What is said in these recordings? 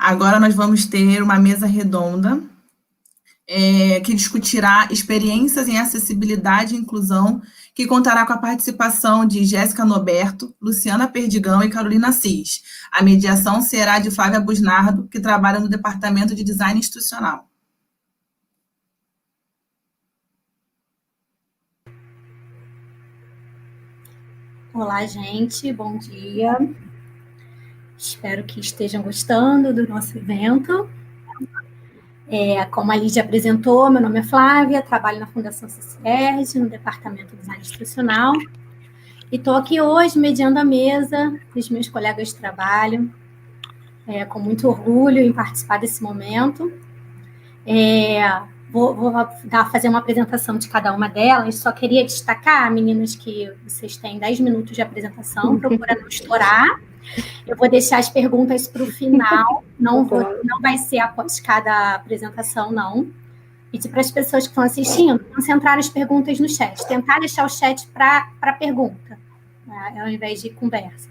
Agora nós vamos ter uma mesa redonda que discutirá experiências em acessibilidade e inclusão, que contará com a participação de Jéssica Norberto, Luciana Perdigão e Carolina Assis. A mediação será de Flávia Busnardo, que trabalha no Departamento de Design Institucional. Olá, gente, bom dia. Espero que estejam gostando do nosso evento. Como a Lídia apresentou, meu nome é Flávia, trabalho na Fundação CCERJ, no Departamento de Design Institucional, e estou aqui hoje mediando a mesa dos meus colegas de trabalho, com muito orgulho em participar desse momento. Vou fazer uma apresentação de cada uma delas. Só queria destacar, meninas, que vocês têm 10 minutos de apresentação, procura não estourar. Eu vou deixar as perguntas para o final, não vai ser após cada apresentação, não. Pedir para as pessoas que estão assistindo concentrar as perguntas no chat, tentar deixar o chat para pergunta, né, ao invés de conversa,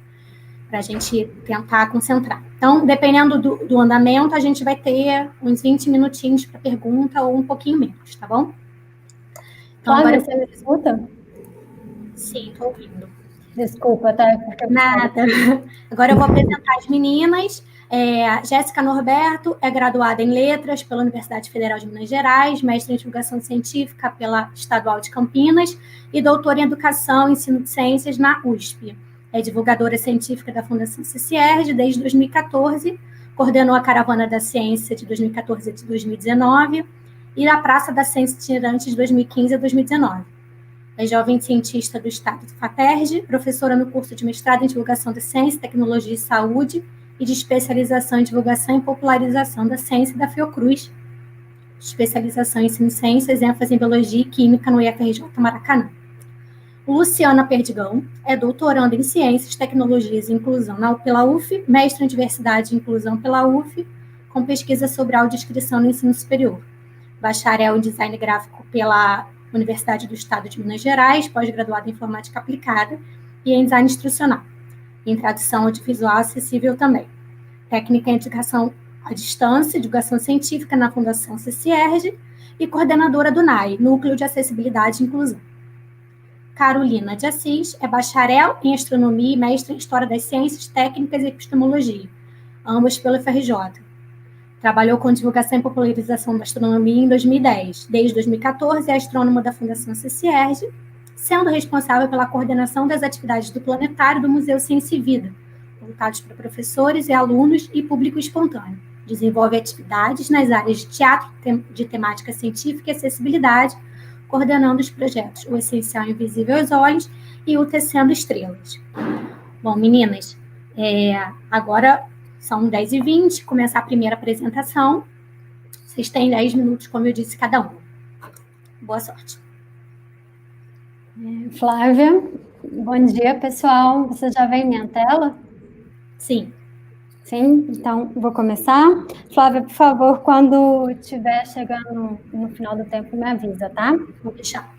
para a gente tentar concentrar. Então, dependendo do andamento, a gente vai ter uns 20 minutinhos para pergunta ou um pouquinho menos, tá bom? Então, agora você me escuta? Sim, estou ouvindo. Desculpa, tá? Nada. Agora eu vou apresentar as meninas. Jéssica Norberto é graduada em Letras pela Universidade Federal de Minas Gerais, mestre em Divulgação Científica pela Estadual de Campinas e doutora em Educação e Ensino de Ciências na USP. É divulgadora científica da Fundação CCERJ desde 2014, coordenou a Caravana da Ciência de 2014 a 2019 e a Praça da Ciência Itinerante de 2015 a 2019. É jovem cientista do Estado do FAPERJ, professora no curso de mestrado em Divulgação da Ciência, Tecnologia e Saúde e de especialização em Divulgação e Popularização da Ciência da Fiocruz, especialização em Ensino de Ciências, ênfase em Biologia e Química no IFRJ Maracanã. Luciana Perdigão é doutoranda em Ciências, Tecnologias e Inclusão pela UF, mestre em Diversidade e Inclusão pela UF, com pesquisa sobre audiodescrição no ensino superior. Bacharel em Design Gráfico pela Universidade do Estado de Minas Gerais, pós-graduada em Informática Aplicada e em Design Instrucional, em Tradução Audiovisual Acessível também. Técnica em Educação à Distância, Divulgação Científica na Fundação CCERJ e coordenadora do NAI, Núcleo de Acessibilidade e Inclusão. Carolina de Assis é bacharel em Astronomia e mestre em História das Ciências Técnicas e Epistemologia, ambos pelo FRJ. Trabalhou com divulgação e popularização da astronomia em 2010. Desde 2014, é astrônoma da Fundação CCERJ, sendo responsável pela coordenação das atividades do planetário do Museu Ciência e Vida, voltados para professores e alunos e público espontâneo. Desenvolve atividades nas áreas de teatro, de temática científica e acessibilidade, coordenando os projetos O Essencial Invisível aos Olhos e o Tecendo Estrelas. Bom, meninas, agora são 10h20, começar a primeira apresentação. Vocês têm 10 minutos, como eu disse, cada um. Boa sorte. Flávia, bom dia, pessoal. Você já vê minha tela? Sim. Sim, então vou começar. Flávia, por favor, quando estiver chegando no final do tempo, me avisa, tá? Vou deixar.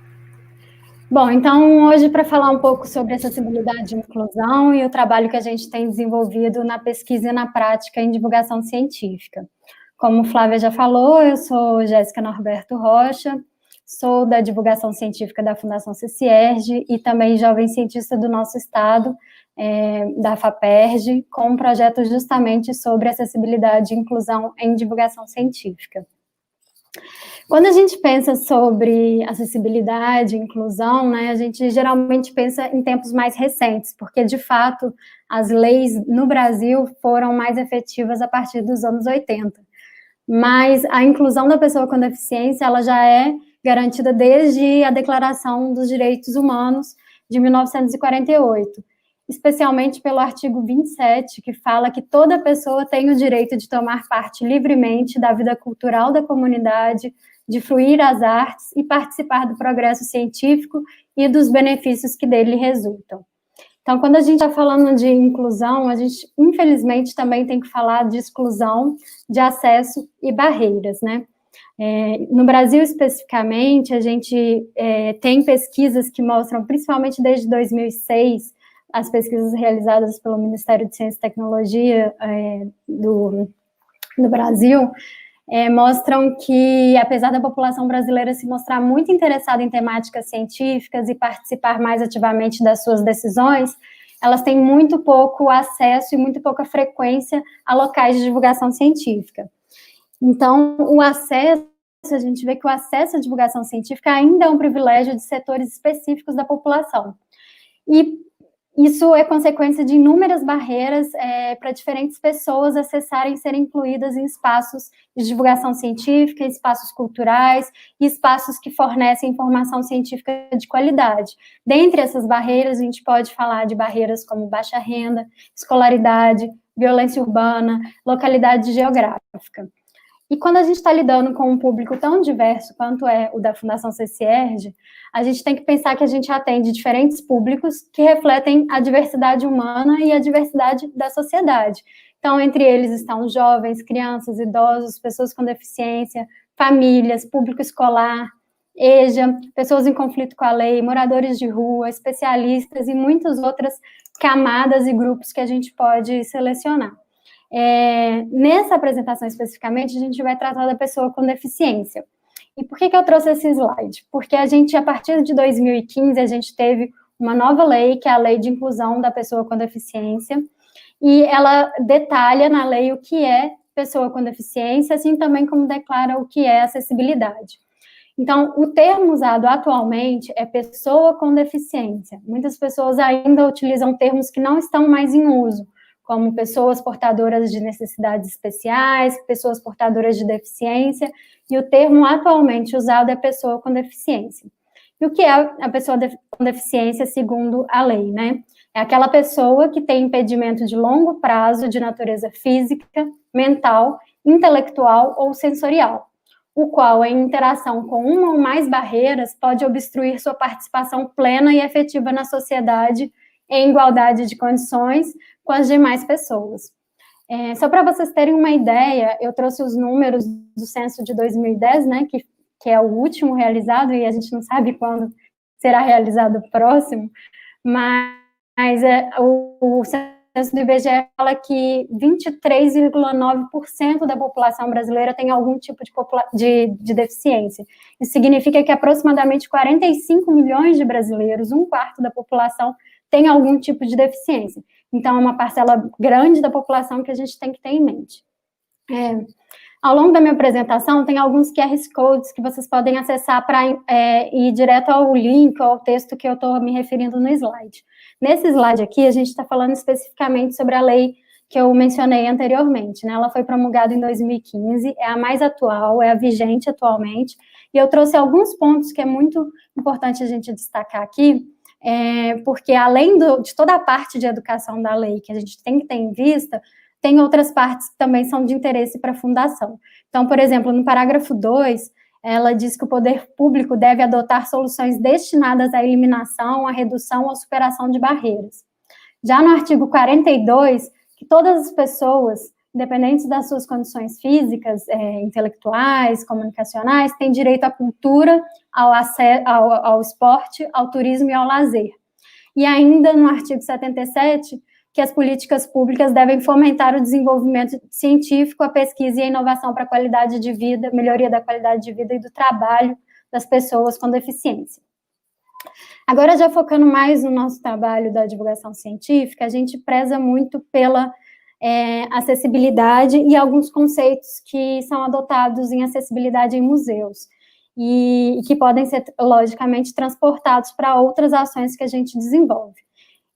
Bom, então hoje para falar um pouco sobre acessibilidade e inclusão e o trabalho que a gente tem desenvolvido na pesquisa e na prática em divulgação científica. Como Flávia já falou, eu sou Jéssica Norberto Rocha, sou da divulgação científica da Fundação CCERJ e também jovem cientista do nosso estado, da FAPERJ, com um projeto justamente sobre acessibilidade e inclusão em divulgação científica. Quando a gente pensa sobre acessibilidade e inclusão, né, a gente geralmente pensa em tempos mais recentes, porque, de fato, as leis no Brasil foram mais efetivas a partir dos anos 80. Mas a inclusão da pessoa com deficiência, ela já é garantida desde a Declaração dos Direitos Humanos de 1948, especialmente pelo artigo 27, que fala que toda pessoa tem o direito de tomar parte livremente da vida cultural da comunidade, de fruir as artes e participar do progresso científico e dos benefícios que dele resultam. Então, quando a gente está falando de inclusão, a gente, infelizmente, também tem que falar de exclusão, de acesso e barreiras, né? No Brasil, especificamente, a gente tem pesquisas que mostram, principalmente desde 2006, as pesquisas realizadas pelo Ministério de Ciência e Tecnologia do do Brasil, mostram que, apesar da população brasileira se mostrar muito interessada em temáticas científicas e participar mais ativamente das suas decisões, elas têm muito pouco acesso e muito pouca frequência a locais de divulgação científica. Então, a gente vê que o acesso à divulgação científica ainda é um privilégio de setores específicos da população. E isso é consequência de inúmeras barreiras para diferentes pessoas acessarem e serem incluídas em espaços de divulgação científica, espaços culturais e espaços que fornecem informação científica de qualidade. Dentre essas barreiras, a gente pode falar de barreiras como baixa renda, escolaridade, violência urbana, localidade geográfica. E quando a gente está lidando com um público tão diverso quanto é o da Fundação CCIERJ, a gente tem que pensar que a gente atende diferentes públicos que refletem a diversidade humana e a diversidade da sociedade. Então, entre eles estão jovens, crianças, idosos, pessoas com deficiência, famílias, público escolar, EJA, pessoas em conflito com a lei, moradores de rua, especialistas e muitas outras camadas e grupos que a gente pode selecionar. Nessa apresentação especificamente, a gente vai tratar da pessoa com deficiência. E por que eu trouxe esse slide? Porque a partir de 2015, a gente teve uma nova lei, que é a Lei de Inclusão da Pessoa com Deficiência, e ela detalha na lei o que é pessoa com deficiência, assim também como declara o que é acessibilidade. Então, o termo usado atualmente é pessoa com deficiência. Muitas pessoas ainda utilizam termos que não estão mais em uso, como pessoas portadoras de necessidades especiais, pessoas portadoras de deficiência, e o termo atualmente usado é pessoa com deficiência. E o que é a pessoa com deficiência segundo a lei, né? É aquela pessoa que tem impedimento de longo prazo de natureza física, mental, intelectual ou sensorial, o qual, em interação com uma ou mais barreiras, pode obstruir sua participação plena e efetiva na sociedade em igualdade de condições com as demais pessoas. Só para vocês terem uma ideia, eu trouxe os números do censo de 2010, né, que é o último realizado, e a gente não sabe quando será realizado o próximo, mas o censo do IBGE fala que 23,9% da população brasileira tem algum tipo de deficiência. Isso significa que aproximadamente 45 milhões de brasileiros, um quarto da população, tem algum tipo de deficiência. Então, é uma parcela grande da população que a gente tem que ter em mente. Ao longo da minha apresentação, tem alguns QR Codes que vocês podem acessar para ir direto ao link ou ao texto que eu estou me referindo no slide. Nesse slide aqui, a gente está falando especificamente sobre a lei que eu mencionei anteriormente, né? Ela foi promulgada em 2015, é a mais atual, é a vigente atualmente, e eu trouxe alguns pontos que é muito importante a gente destacar aqui, porque além de toda a parte de educação da lei que a gente tem que ter em vista, tem outras partes que também são de interesse para a fundação. Então, por exemplo, no parágrafo 2, ela diz que o poder público deve adotar soluções destinadas à eliminação, à redução ou superação de barreiras. Já no artigo 42, que todas as pessoas, independentes das suas condições físicas, intelectuais, comunicacionais, têm direito à cultura, ao esporte, ao turismo e ao lazer. E ainda no artigo 77, que as políticas públicas devem fomentar o desenvolvimento científico, a pesquisa e a inovação para a qualidade de vida, melhoria da qualidade de vida e do trabalho das pessoas com deficiência. Agora, já focando mais no nosso trabalho da divulgação científica, a gente preza muito pela acessibilidade e alguns conceitos que são adotados em acessibilidade em museus e que podem ser, logicamente, transportados para outras ações que a gente desenvolve.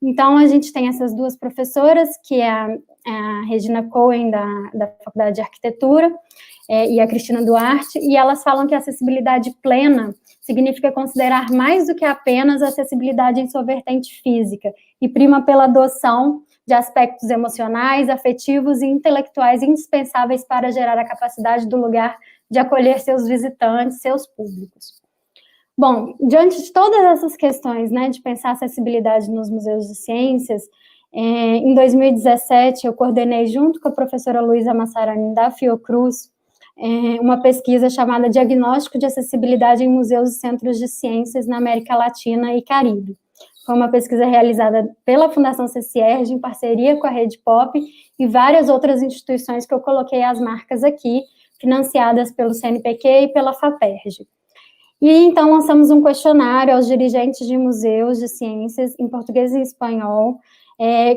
Então, a gente tem essas duas professoras, que é a Regina Cohen, da Faculdade de Arquitetura, e a Cristina Duarte, e elas falam que a acessibilidade plena significa considerar mais do que apenas a acessibilidade em sua vertente física, e prima pela adoção de aspectos emocionais, afetivos e intelectuais indispensáveis para gerar a capacidade do lugar de acolher seus visitantes, seus públicos. Bom, diante de todas essas questões, né, de pensar acessibilidade nos museus de ciências, em 2017 eu coordenei, junto com a professora Luísa Massarani, da Fiocruz, uma pesquisa chamada Diagnóstico de Acessibilidade em Museus e Centros de Ciências na América Latina e Caribe. Foi uma pesquisa realizada pela Fundação CCIERJ, em parceria com a Rede Pop e várias outras instituições que eu coloquei as marcas aqui, financiadas pelo CNPq e pela FAPERJ. E então lançamos um questionário aos dirigentes de museus de ciências, em português e em espanhol,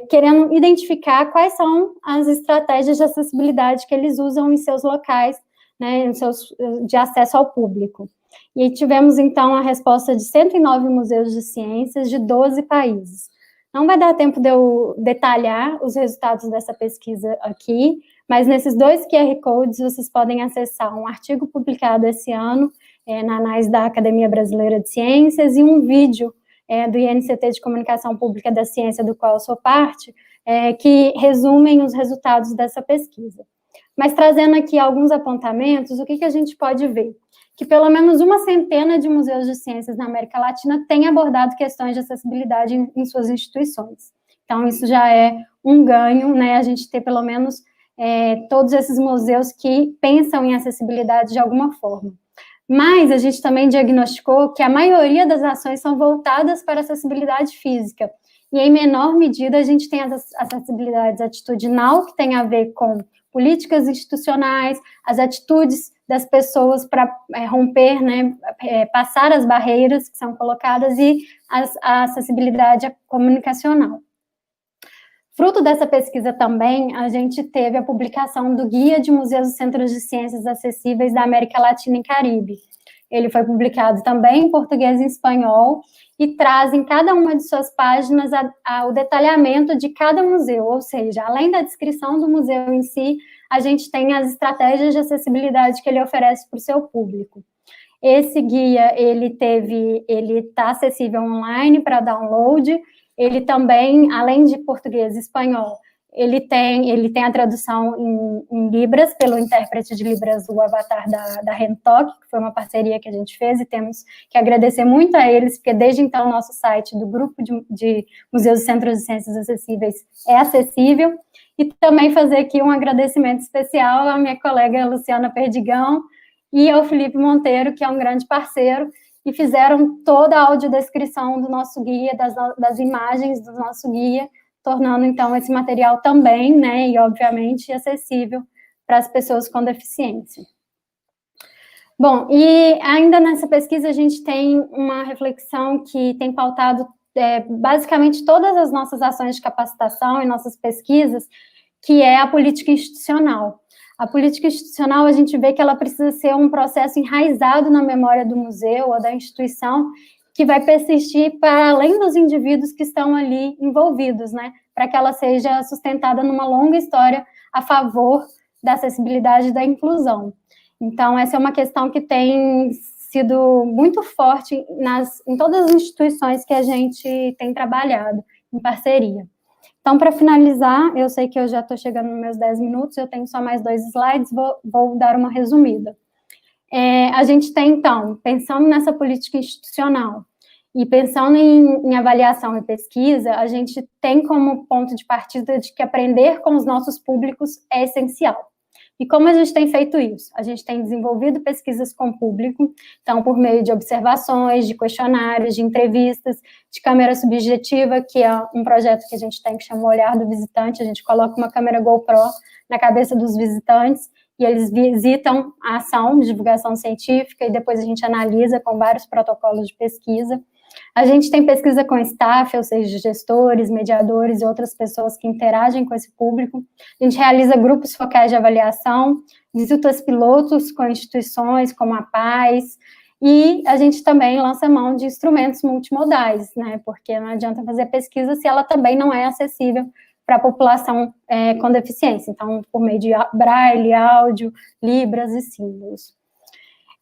querendo identificar quais são as estratégias de acessibilidade que eles usam em seus locais, né, de acesso ao público. E tivemos, então, a resposta de 109 museus de ciências de 12 países. Não vai dar tempo de eu detalhar os resultados dessa pesquisa aqui, mas nesses 2 QR Codes vocês podem acessar um artigo publicado esse ano na análise da Academia Brasileira de Ciências e um vídeo do INCT de Comunicação Pública da Ciência, do qual eu sou parte, que resumem os resultados dessa pesquisa. Mas trazendo aqui alguns apontamentos, o que a gente pode ver? Que pelo menos uma centena de museus de ciências na América Latina tem abordado questões de acessibilidade em suas instituições. Então, isso já é um ganho, né, a gente ter pelo menos todos esses museus que pensam em acessibilidade de alguma forma. Mas a gente também diagnosticou que a maioria das ações são voltadas para a acessibilidade física, e em menor medida a gente tem as acessibilidades atitudinal, que tem a ver com políticas institucionais, as atitudes das pessoas para romper, né, passar as barreiras que são colocadas, e a acessibilidade comunicacional. Fruto dessa pesquisa também, a gente teve a publicação do Guia de Museus e Centros de Ciências Acessíveis da América Latina e Caribe. Ele foi publicado também em português e em espanhol, e traz em cada uma de suas páginas o detalhamento de cada museu, ou seja, além da descrição do museu em si, a gente tem as estratégias de acessibilidade que ele oferece para o seu público. Esse guia, ele está acessível online para download. Ele também, além de português e espanhol, ele tem a tradução em Libras, pelo intérprete de Libras, o avatar da Rentoc, que foi uma parceria que a gente fez, e temos que agradecer muito a eles, porque desde então o nosso site do Grupo de Museus e Centros de Ciências Acessíveis é acessível. E também fazer aqui um agradecimento especial à minha colega Luciana Perdigão e ao Felipe Monteiro, que é um grande parceiro, e fizeram toda a audiodescrição do nosso guia, das imagens do nosso guia, tornando, então, esse material também, né, e, obviamente, acessível para as pessoas com deficiência. Bom, e ainda nessa pesquisa a gente tem uma reflexão que tem pautado basicamente todas as nossas ações de capacitação e nossas pesquisas, que é a política institucional. A política institucional, a gente vê que ela precisa ser um processo enraizado na memória do museu ou da instituição, que vai persistir para além dos indivíduos que estão ali envolvidos, né? Para que ela seja sustentada numa longa história a favor da acessibilidade e da inclusão. Então, essa é uma questão que tem sido muito forte em todas as instituições que a gente tem trabalhado em parceria. Então, para finalizar, eu sei que eu já estou chegando nos meus 10 minutos, eu tenho só mais 2 slides, vou dar uma resumida. A gente tem, então, pensando nessa política institucional e pensando em avaliação e pesquisa, a gente tem como ponto de partida de que aprender com os nossos públicos é essencial. E como a gente tem feito isso? A gente tem desenvolvido pesquisas com o público, então, por meio de observações, de questionários, de entrevistas, de câmera subjetiva, que é um projeto que a gente tem que chama o Olhar do Visitante. A gente coloca uma câmera GoPro na cabeça dos visitantes e eles visitam a ação de divulgação científica e depois a gente analisa com vários protocolos de pesquisa. A gente tem pesquisa com staff, ou seja, gestores, mediadores e outras pessoas que interagem com esse público. A gente realiza grupos focais de avaliação, visitas pilotos com instituições como a PAS, e a gente também lança mão de instrumentos multimodais, né? Porque não adianta fazer pesquisa se ela também não é acessível para a população com deficiência. Então, por meio de braille, áudio, libras e símbolos.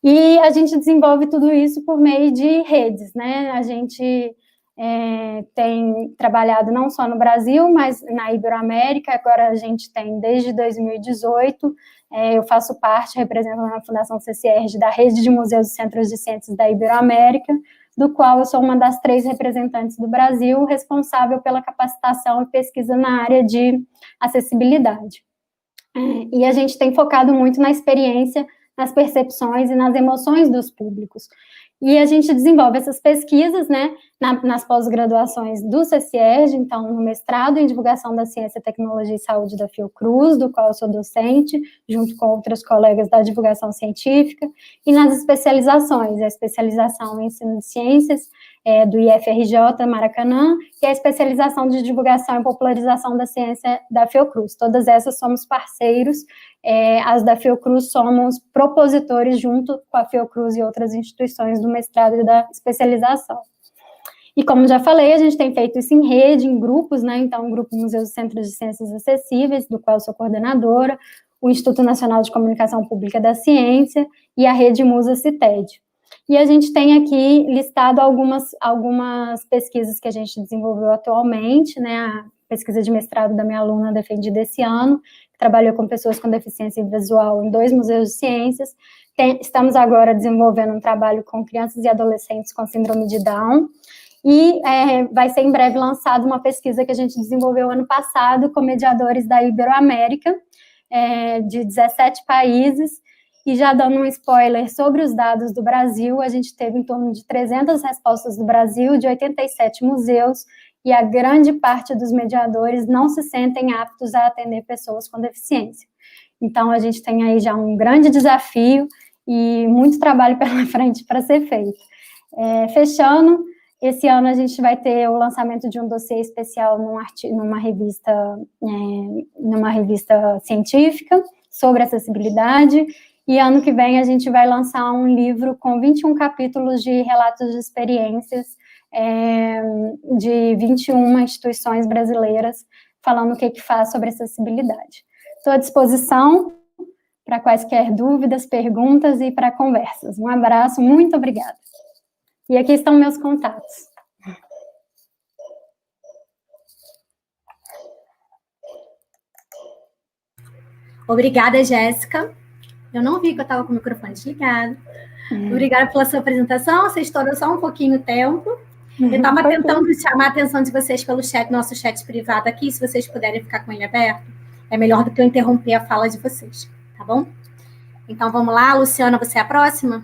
E a gente desenvolve tudo isso por meio de redes, né? A gente tem trabalhado não só no Brasil, mas na Iberoamérica. Agora a gente tem, desde 2018, eu faço parte, representando a Fundação CCIERJ, da rede de museus e centros de ciências da Iberoamérica, do qual eu sou uma das 3 representantes do Brasil, responsável pela capacitação e pesquisa na área de acessibilidade. E a gente tem focado muito na experiência, nas percepções e nas emoções dos públicos. E a gente desenvolve essas pesquisas, né, nas pós-graduações do CCIERJ, então no mestrado em Divulgação da Ciência, Tecnologia e Saúde da Fiocruz, do qual eu sou docente, junto com outros colegas da divulgação científica, e nas especializações, a especialização em Ensino de Ciências, do IFRJ Maracanã, e a especialização de Divulgação e Popularização da Ciência da Fiocruz. Todas essas somos parceiros, as da Fiocruz somos propositores junto com a Fiocruz e outras instituições do mestrado e da especialização. E como já falei, a gente tem feito isso em rede, em grupos, né? Então, o Grupo Museus e Centros de Ciências Acessíveis, do qual eu sou coordenadora, o Instituto Nacional de Comunicação Pública da Ciência e a Rede Musa-Cited. E a gente tem aqui listado algumas pesquisas que a gente desenvolveu atualmente, né? A pesquisa de mestrado da minha aluna defendida esse ano, que trabalhou com pessoas com deficiência visual em 2 museus de ciências. Estamos agora desenvolvendo um trabalho com crianças e adolescentes com síndrome de Down. E vai ser em breve lançada uma pesquisa que a gente desenvolveu ano passado com mediadores da Iberoamérica, de 17 países, e já dando um spoiler sobre os dados do Brasil, a gente teve em torno de 300 respostas do Brasil, de 87 museus, e a grande parte dos mediadores não se sentem aptos a atender pessoas com deficiência. Então, a gente tem aí já um grande desafio e muito trabalho pela frente para ser feito. Fechando, esse ano a gente vai ter o lançamento de um dossiê especial numa revista científica sobre acessibilidade, e ano que vem a gente vai lançar um livro com 21 capítulos de relatos de experiências de 21 instituições brasileiras, falando o que faz sobre acessibilidade. Estou à disposição para quaisquer dúvidas, perguntas e para conversas. Um abraço, muito obrigada. E aqui estão meus contatos. Obrigada, Jéssica. Eu não vi que eu estava com o microfone desligado. Obrigada pela sua apresentação. Você estourou só um pouquinho o tempo. Eu estava tentando chamar a atenção de vocês pelo chat, nosso chat privado aqui. Se vocês puderem ficar com ele aberto, é melhor do que eu interromper a fala de vocês, tá bom? Então, vamos lá. Luciana, você é a próxima?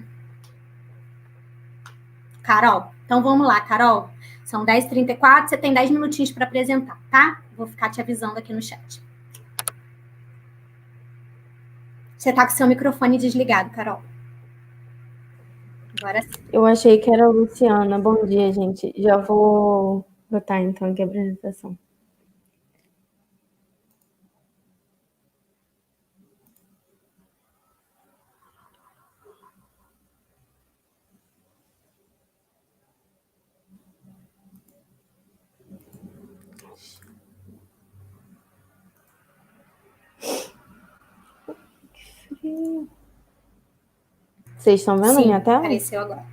Carol. Então, vamos lá, Carol. São 10h34, você tem 10 minutinhos para apresentar, tá? Vou ficar te avisando aqui no chat. Você está com seu microfone desligado, Carol. Agora sim. Eu achei que era a Luciana. Bom dia, gente. Já vou botar, então, aqui a apresentação. Vocês estão vendo a minha tela? Apareceu agora.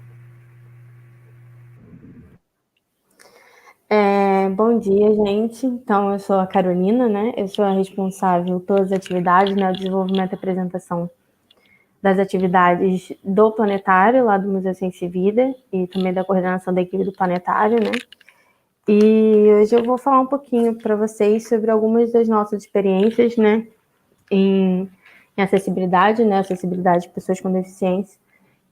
Bom dia, gente. Então, eu sou a Carolina, né? Eu sou a responsável por todas as atividades, né? O desenvolvimento e apresentação das atividades do Planetário, lá do Museu Ciência e Vida, e também da coordenação da equipe do Planetário, né? E hoje eu vou falar um pouquinho para vocês sobre algumas das nossas experiências, né? Em acessibilidade, né? Acessibilidade de pessoas com deficiência,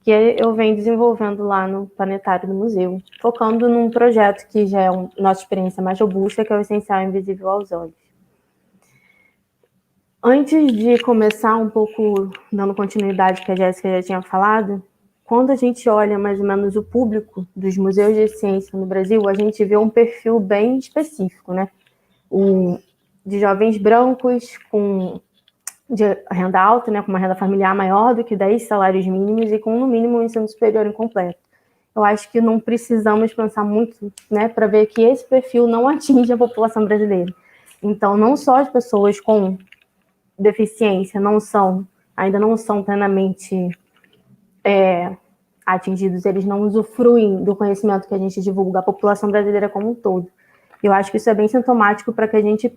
que eu venho desenvolvendo lá no Planetário do Museu, focando num projeto que já é a nossa experiência mais robusta, que é o Essencial Invisível aos Olhos. Antes de começar um pouco, dando continuidade que a Jéssica já tinha falado, quando a gente olha mais ou menos o público dos museus de ciência no Brasil, a gente vê um perfil bem específico, né? De jovens brancos de renda alta, né, com uma renda familiar maior do que 10 salários mínimos e com, no mínimo, um ensino superior incompleto. Eu acho que não precisamos pensar muito, né, para ver que esse perfil não atinge a população brasileira. Então, não só as pessoas com deficiência ainda não são plenamente atingidos, eles não usufruem do conhecimento que a gente divulga, a população brasileira como um todo. Eu acho que isso é bem sintomático para que a gente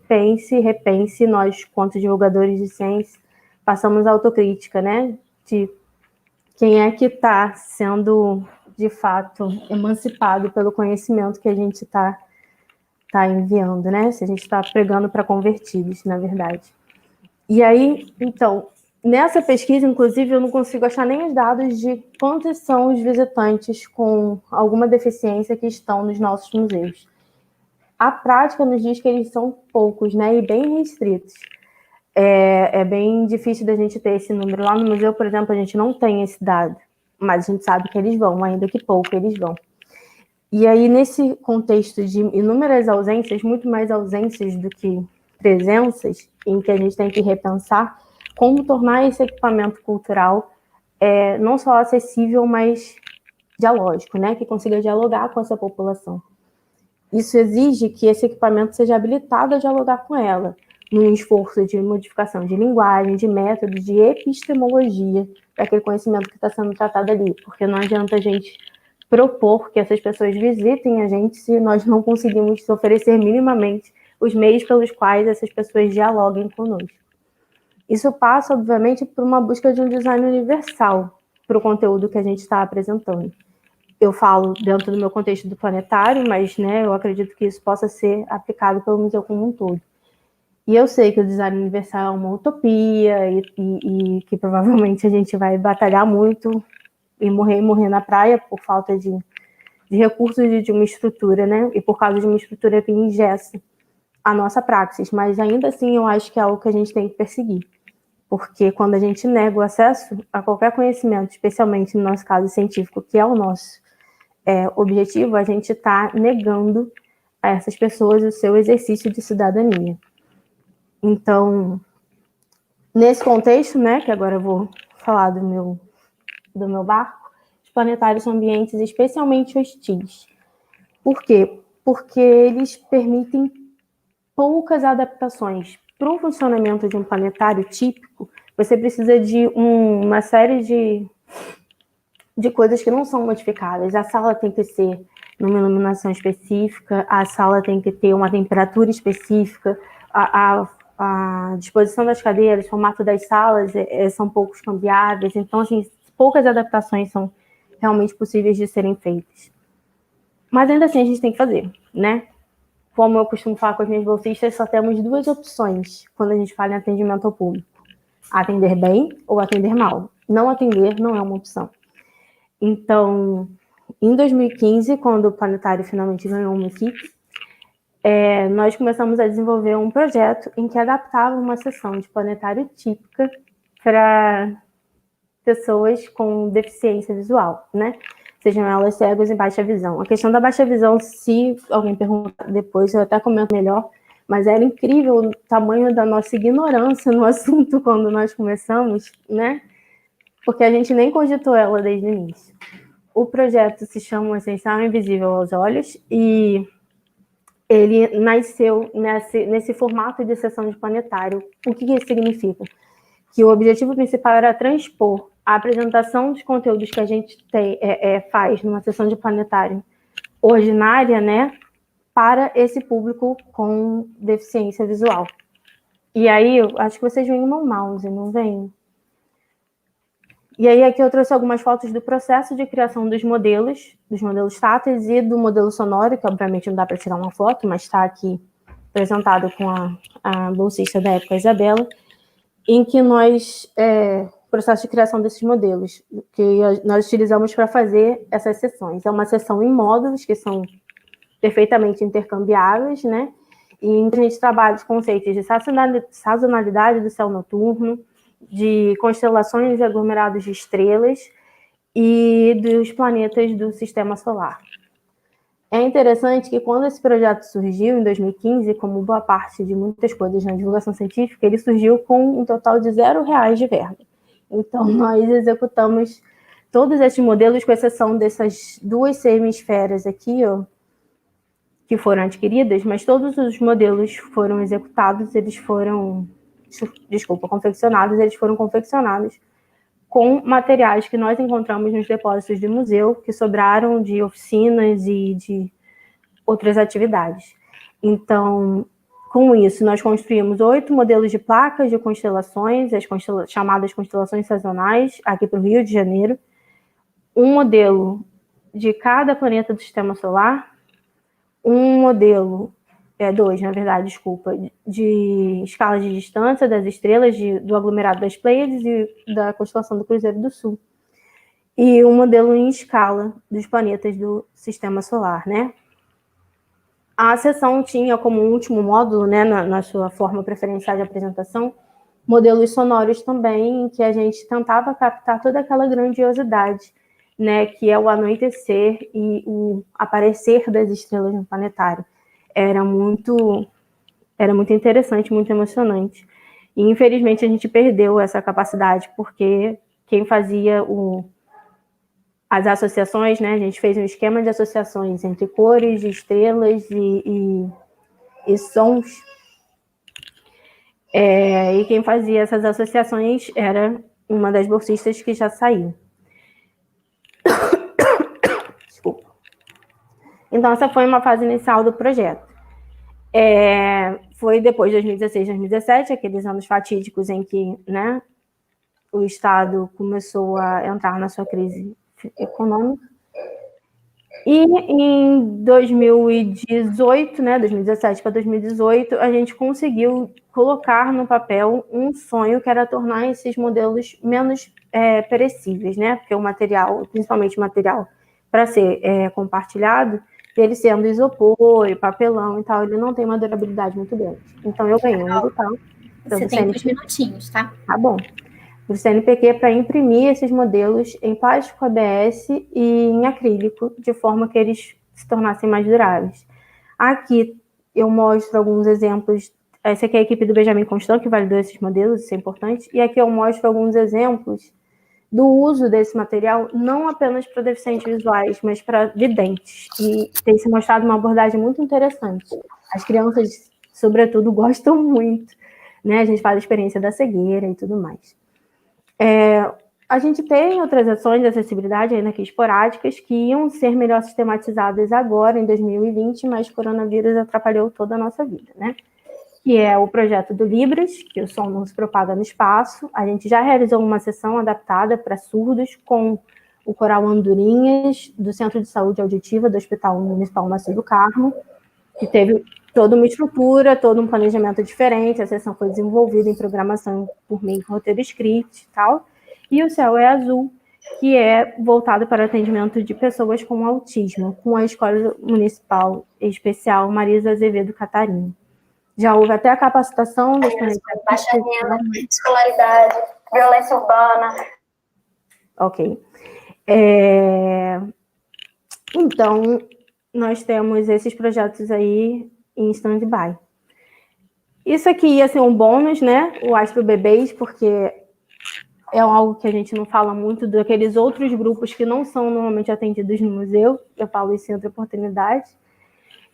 repense, nós, quanto divulgadores de ciência, passamos a autocrítica, né? De quem é que está sendo, de fato, emancipado pelo conhecimento que a gente está enviando, né? Se a gente está pregando para convertidos, na verdade. E aí, então, Nessa pesquisa, inclusive, eu não consigo achar nem os dados de quantos são os visitantes com alguma deficiência que estão nos nossos museus. A prática nos diz que eles são poucos, né, e bem restritos. É bem difícil da gente ter esse número. Lá no museu, por exemplo, a gente não tem esse dado, mas a gente sabe que eles vão, ainda que pouco eles vão. E aí, nesse contexto de inúmeras ausências, muito mais ausências do que presenças, em que a gente tem que repensar como tornar esse equipamento cultural não só acessível, mas dialógico, né? Que consiga dialogar com essa população. Isso exige que esse equipamento seja habilitado a dialogar com ela, num esforço de modificação de linguagem, de método, de epistemologia, daquele conhecimento que está sendo tratado ali, porque não adianta a gente propor que essas pessoas visitem a gente se nós não conseguimos oferecer minimamente os meios pelos quais essas pessoas dialoguem conosco. Isso passa, obviamente, por uma busca de um design universal para o conteúdo que a gente está apresentando. Eu falo dentro do meu contexto do planetário, mas né, eu acredito que isso possa ser aplicado pelo museu como um todo. E eu sei que o design universal é uma utopia e que provavelmente a gente vai batalhar muito e morrer na praia por falta de recursos e de uma estrutura, né? E por causa de uma estrutura que engessa a nossa praxis. Mas ainda assim eu acho que é algo que a gente tem que perseguir. Porque quando a gente nega o acesso a qualquer conhecimento, especialmente no nosso caso científico, que é o nosso objetivo, a gente está negando a essas pessoas o seu exercício de cidadania. Então, nesse contexto, né, que agora eu vou falar do meu barco, os planetários são ambientes especialmente hostis. Por quê? Porque eles permitem poucas adaptações. Para o funcionamento de um planetário típico, você precisa de uma série de coisas que não são modificáveis. A sala tem que ser numa iluminação específica, a sala tem que ter uma temperatura específica, a disposição das cadeiras, o formato das salas são poucos cambiáveis. Então, assim, poucas adaptações são realmente possíveis de serem feitas. Mas ainda assim a gente tem que fazer, né? Como eu costumo falar com as minhas bolsistas, só temos duas opções quando a gente fala em atendimento ao público. Atender bem ou atender mal. Não atender não é uma opção. Então, em 2015, quando o planetário finalmente ganhou uma equipe, nós começamos a desenvolver um projeto em que adaptava uma sessão de planetário típica para pessoas com deficiência visual, né? Sejam elas cegas e baixa visão. A questão da baixa visão, se alguém perguntar depois, eu até comento melhor, mas era incrível o tamanho da nossa ignorância no assunto quando nós começamos, né? Porque a gente nem cogitou ela desde o início. O projeto se chama Essencial Invisível aos Olhos e ele nasceu nesse formato de sessão de planetário. O que isso significa? Que o objetivo principal era transpor a apresentação dos conteúdos que a gente faz numa sessão de planetário ordinária, né, para esse público com deficiência visual. E aí, eu acho que vocês veem o meu mouse, não vem? E aí, aqui eu trouxe algumas fotos do processo de criação dos modelos táteis e do modelo sonoro, que obviamente não dá para tirar uma foto, mas está aqui apresentado com a bolsista da época, Isabela, em que nós, processo de criação desses modelos, que nós utilizamos para fazer essas sessões. É uma sessão em módulos, que são perfeitamente intercambiáveis, né? E em que a gente trabalha os conceitos de sazonalidade do céu noturno, de constelações e aglomerados de estrelas e dos planetas do sistema solar. É interessante que quando esse projeto surgiu, em 2015, como boa parte de muitas coisas na divulgação científica, ele surgiu com um total de R$0 de verba. Então, nós executamos todos esses modelos, com exceção dessas duas semi-esferas aqui, ó, que foram adquiridas, mas todos os modelos foram executados, eles foram confeccionados com materiais que nós encontramos nos depósitos do museu, que sobraram de oficinas e de outras atividades. Então, com isso, nós construímos 8 modelos de placas de constelações, chamadas constelações sazonais, aqui para o Rio de Janeiro, um modelo de cada planeta do sistema solar, um modelo dois, na verdade, desculpa, de escala de distância das estrelas do aglomerado das Pleiades e da constelação do Cruzeiro do Sul. E um modelo em escala dos planetas do Sistema Solar, né? A sessão tinha como último módulo, né, na sua forma preferencial de apresentação, modelos sonoros também, em que a gente tentava captar toda aquela grandiosidade, né, que é o anoitecer e o aparecer das estrelas no planetário. Era muito interessante, muito emocionante. E, infelizmente, a gente perdeu essa capacidade, porque quem fazia as associações, né, a gente fez um esquema de associações entre cores, estrelas e sons. E quem fazia essas associações era uma das bolsistas que já saiu. Desculpa. Então, essa foi uma fase inicial do projeto. Foi depois de 2016, 2017, aqueles anos fatídicos em que, né, o Estado começou a entrar na sua crise econômica. E em 2018, né, 2017 para 2018, a gente conseguiu colocar no papel um sonho que era tornar esses modelos menos perecíveis, né? Porque o material, principalmente o material para ser compartilhado, ele sendo isopor e papelão e tal, ele não tem uma durabilidade muito grande. Então eu ganhei um edital. Você tem 2 minutinhos, tá? Tá bom. Do CNPq para imprimir esses modelos em plástico ABS e em acrílico, de forma que eles se tornassem mais duráveis. Aqui eu mostro alguns exemplos. Essa aqui é a equipe do Benjamin Constant, que validou esses modelos, isso é importante. E aqui eu mostro alguns exemplos do uso desse material, não apenas para deficientes visuais, mas para videntes. E tem se mostrado uma abordagem muito interessante. As crianças, sobretudo, gostam muito, né? A gente faz a experiência da cegueira e tudo mais. A gente tem outras ações de acessibilidade ainda aqui esporádicas que iam ser melhor sistematizadas agora, em 2020, mas o coronavírus atrapalhou toda a nossa vida, né? Que é o projeto do Libras, que o som não se propaga no espaço. A gente já realizou uma sessão adaptada para surdos com o Coral Andorinhas, do Centro de Saúde Auditiva do Hospital Municipal Macedo Carmo, que teve toda uma estrutura, todo um planejamento diferente. A sessão foi desenvolvida em programação por meio de roteiro script e tal. E o Céu é Azul, que é voltado para atendimento de pessoas com autismo, com a Escola Municipal Especial Marisa Azevedo Catarina. Já houve até a capacitação dos baixa renda, escolaridade, violência urbana. Ok. Então, nós temos esses projetos aí em stand-by. Isso aqui ia ser um bônus, né? O Astro Bebês, porque é algo que a gente não fala muito daqueles outros grupos que não são normalmente atendidos no museu. Eu falo isso em outra oportunidade.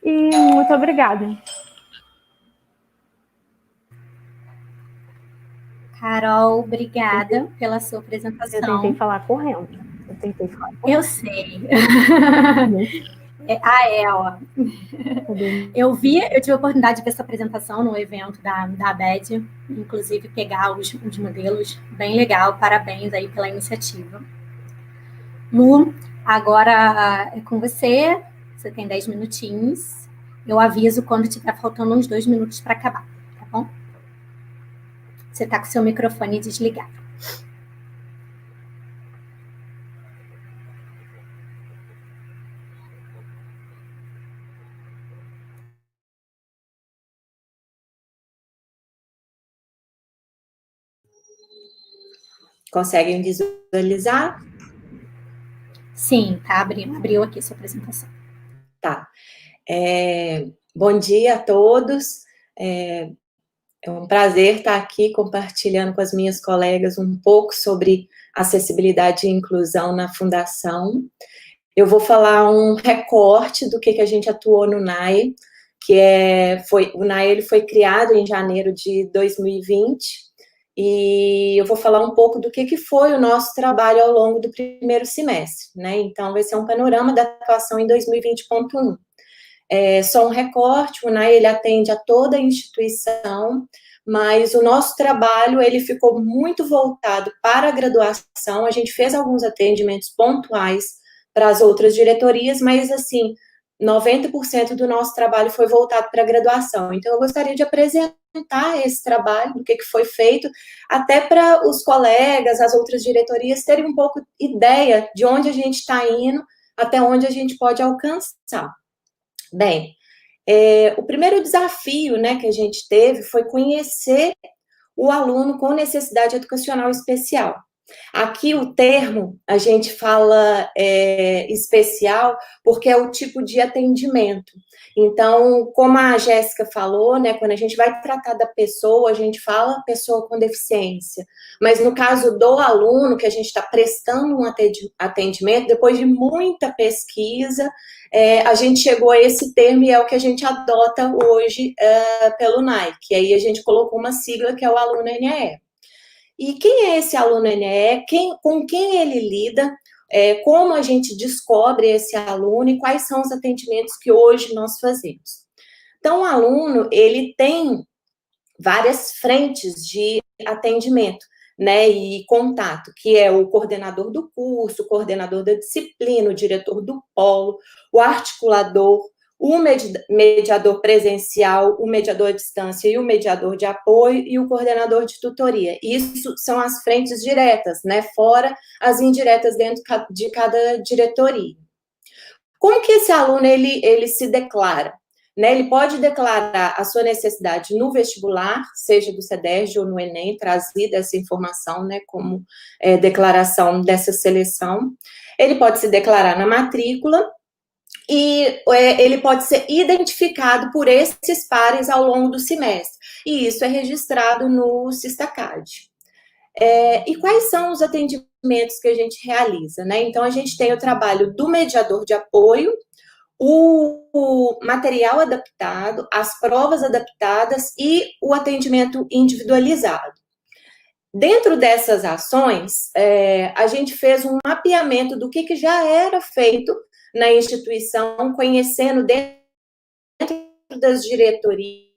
E muito obrigada. Carol, obrigada pela sua apresentação. Eu tentei falar correndo. Eu sei. Ó. Eu tive a oportunidade de ver essa apresentação no evento da ABED, inclusive pegar os modelos, bem legal, parabéns aí pela iniciativa. Lu, agora é com você tem 10 minutinhos, eu aviso quando tiver faltando uns 2 minutos para acabar, tá bom? Você está com seu microfone desligado. Conseguem visualizar? Sim, tá abriu aqui a sua apresentação. Tá. Bom dia a todos. É um prazer estar aqui compartilhando com as minhas colegas um pouco sobre acessibilidade e inclusão na Fundação. Eu vou falar um recorte do que a gente atuou no NAE, o NAE ele foi criado em janeiro de 2020, e eu vou falar um pouco do que foi o nosso trabalho ao longo do primeiro semestre, né? Então, vai ser um panorama da atuação em 2020.1. Só um recorte, o NAE ele atende a toda a instituição, mas o nosso trabalho ele ficou muito voltado para a graduação. A gente fez alguns atendimentos pontuais para as outras diretorias, mas assim, 90% do nosso trabalho foi voltado para a graduação. Então, eu gostaria de apresentar esse trabalho, do que foi feito, até para os colegas, as outras diretorias, terem um pouco ideia de onde a gente está indo, até onde a gente pode alcançar. Bem, o primeiro desafio, né, que a gente teve foi conhecer o aluno com necessidade educacional especial. Aqui o termo, a gente fala especial, porque é o tipo de atendimento. Então, como a Jéssica falou, né, quando a gente vai tratar da pessoa, a gente fala pessoa com deficiência. Mas no caso do aluno, que a gente está prestando um atendimento, depois de muita pesquisa, a gente chegou a esse termo e é o que a gente adota hoje pelo NAE, que aí a gente colocou uma sigla que é o aluno NEE. E quem é esse aluno NEE? Com quem ele lida? Como a gente descobre esse aluno e quais são os atendimentos que hoje nós fazemos? Então, o aluno, ele tem várias frentes de atendimento, né, e contato, que é o coordenador do curso, o coordenador da disciplina, o diretor do polo, o articulador, o mediador presencial, o mediador à distância e o mediador de apoio e o coordenador de tutoria. Isso são as frentes diretas, né, fora as indiretas dentro de cada diretoria. Como que esse aluno, ele se declara? Né, ele pode declarar a sua necessidade no vestibular, seja do CEDERJ ou no Enem, trazida essa informação, né, como declaração dessa seleção. Ele pode se declarar na matrícula, e ele pode ser identificado por esses pares ao longo do semestre. E isso é registrado no Sistacad. E quais são os atendimentos que a gente realiza, né? Então, a gente tem o trabalho do mediador de apoio, o material adaptado, as provas adaptadas e o atendimento individualizado. Dentro dessas ações, a gente fez um mapeamento do que já era feito na instituição, conhecendo dentro das diretorias,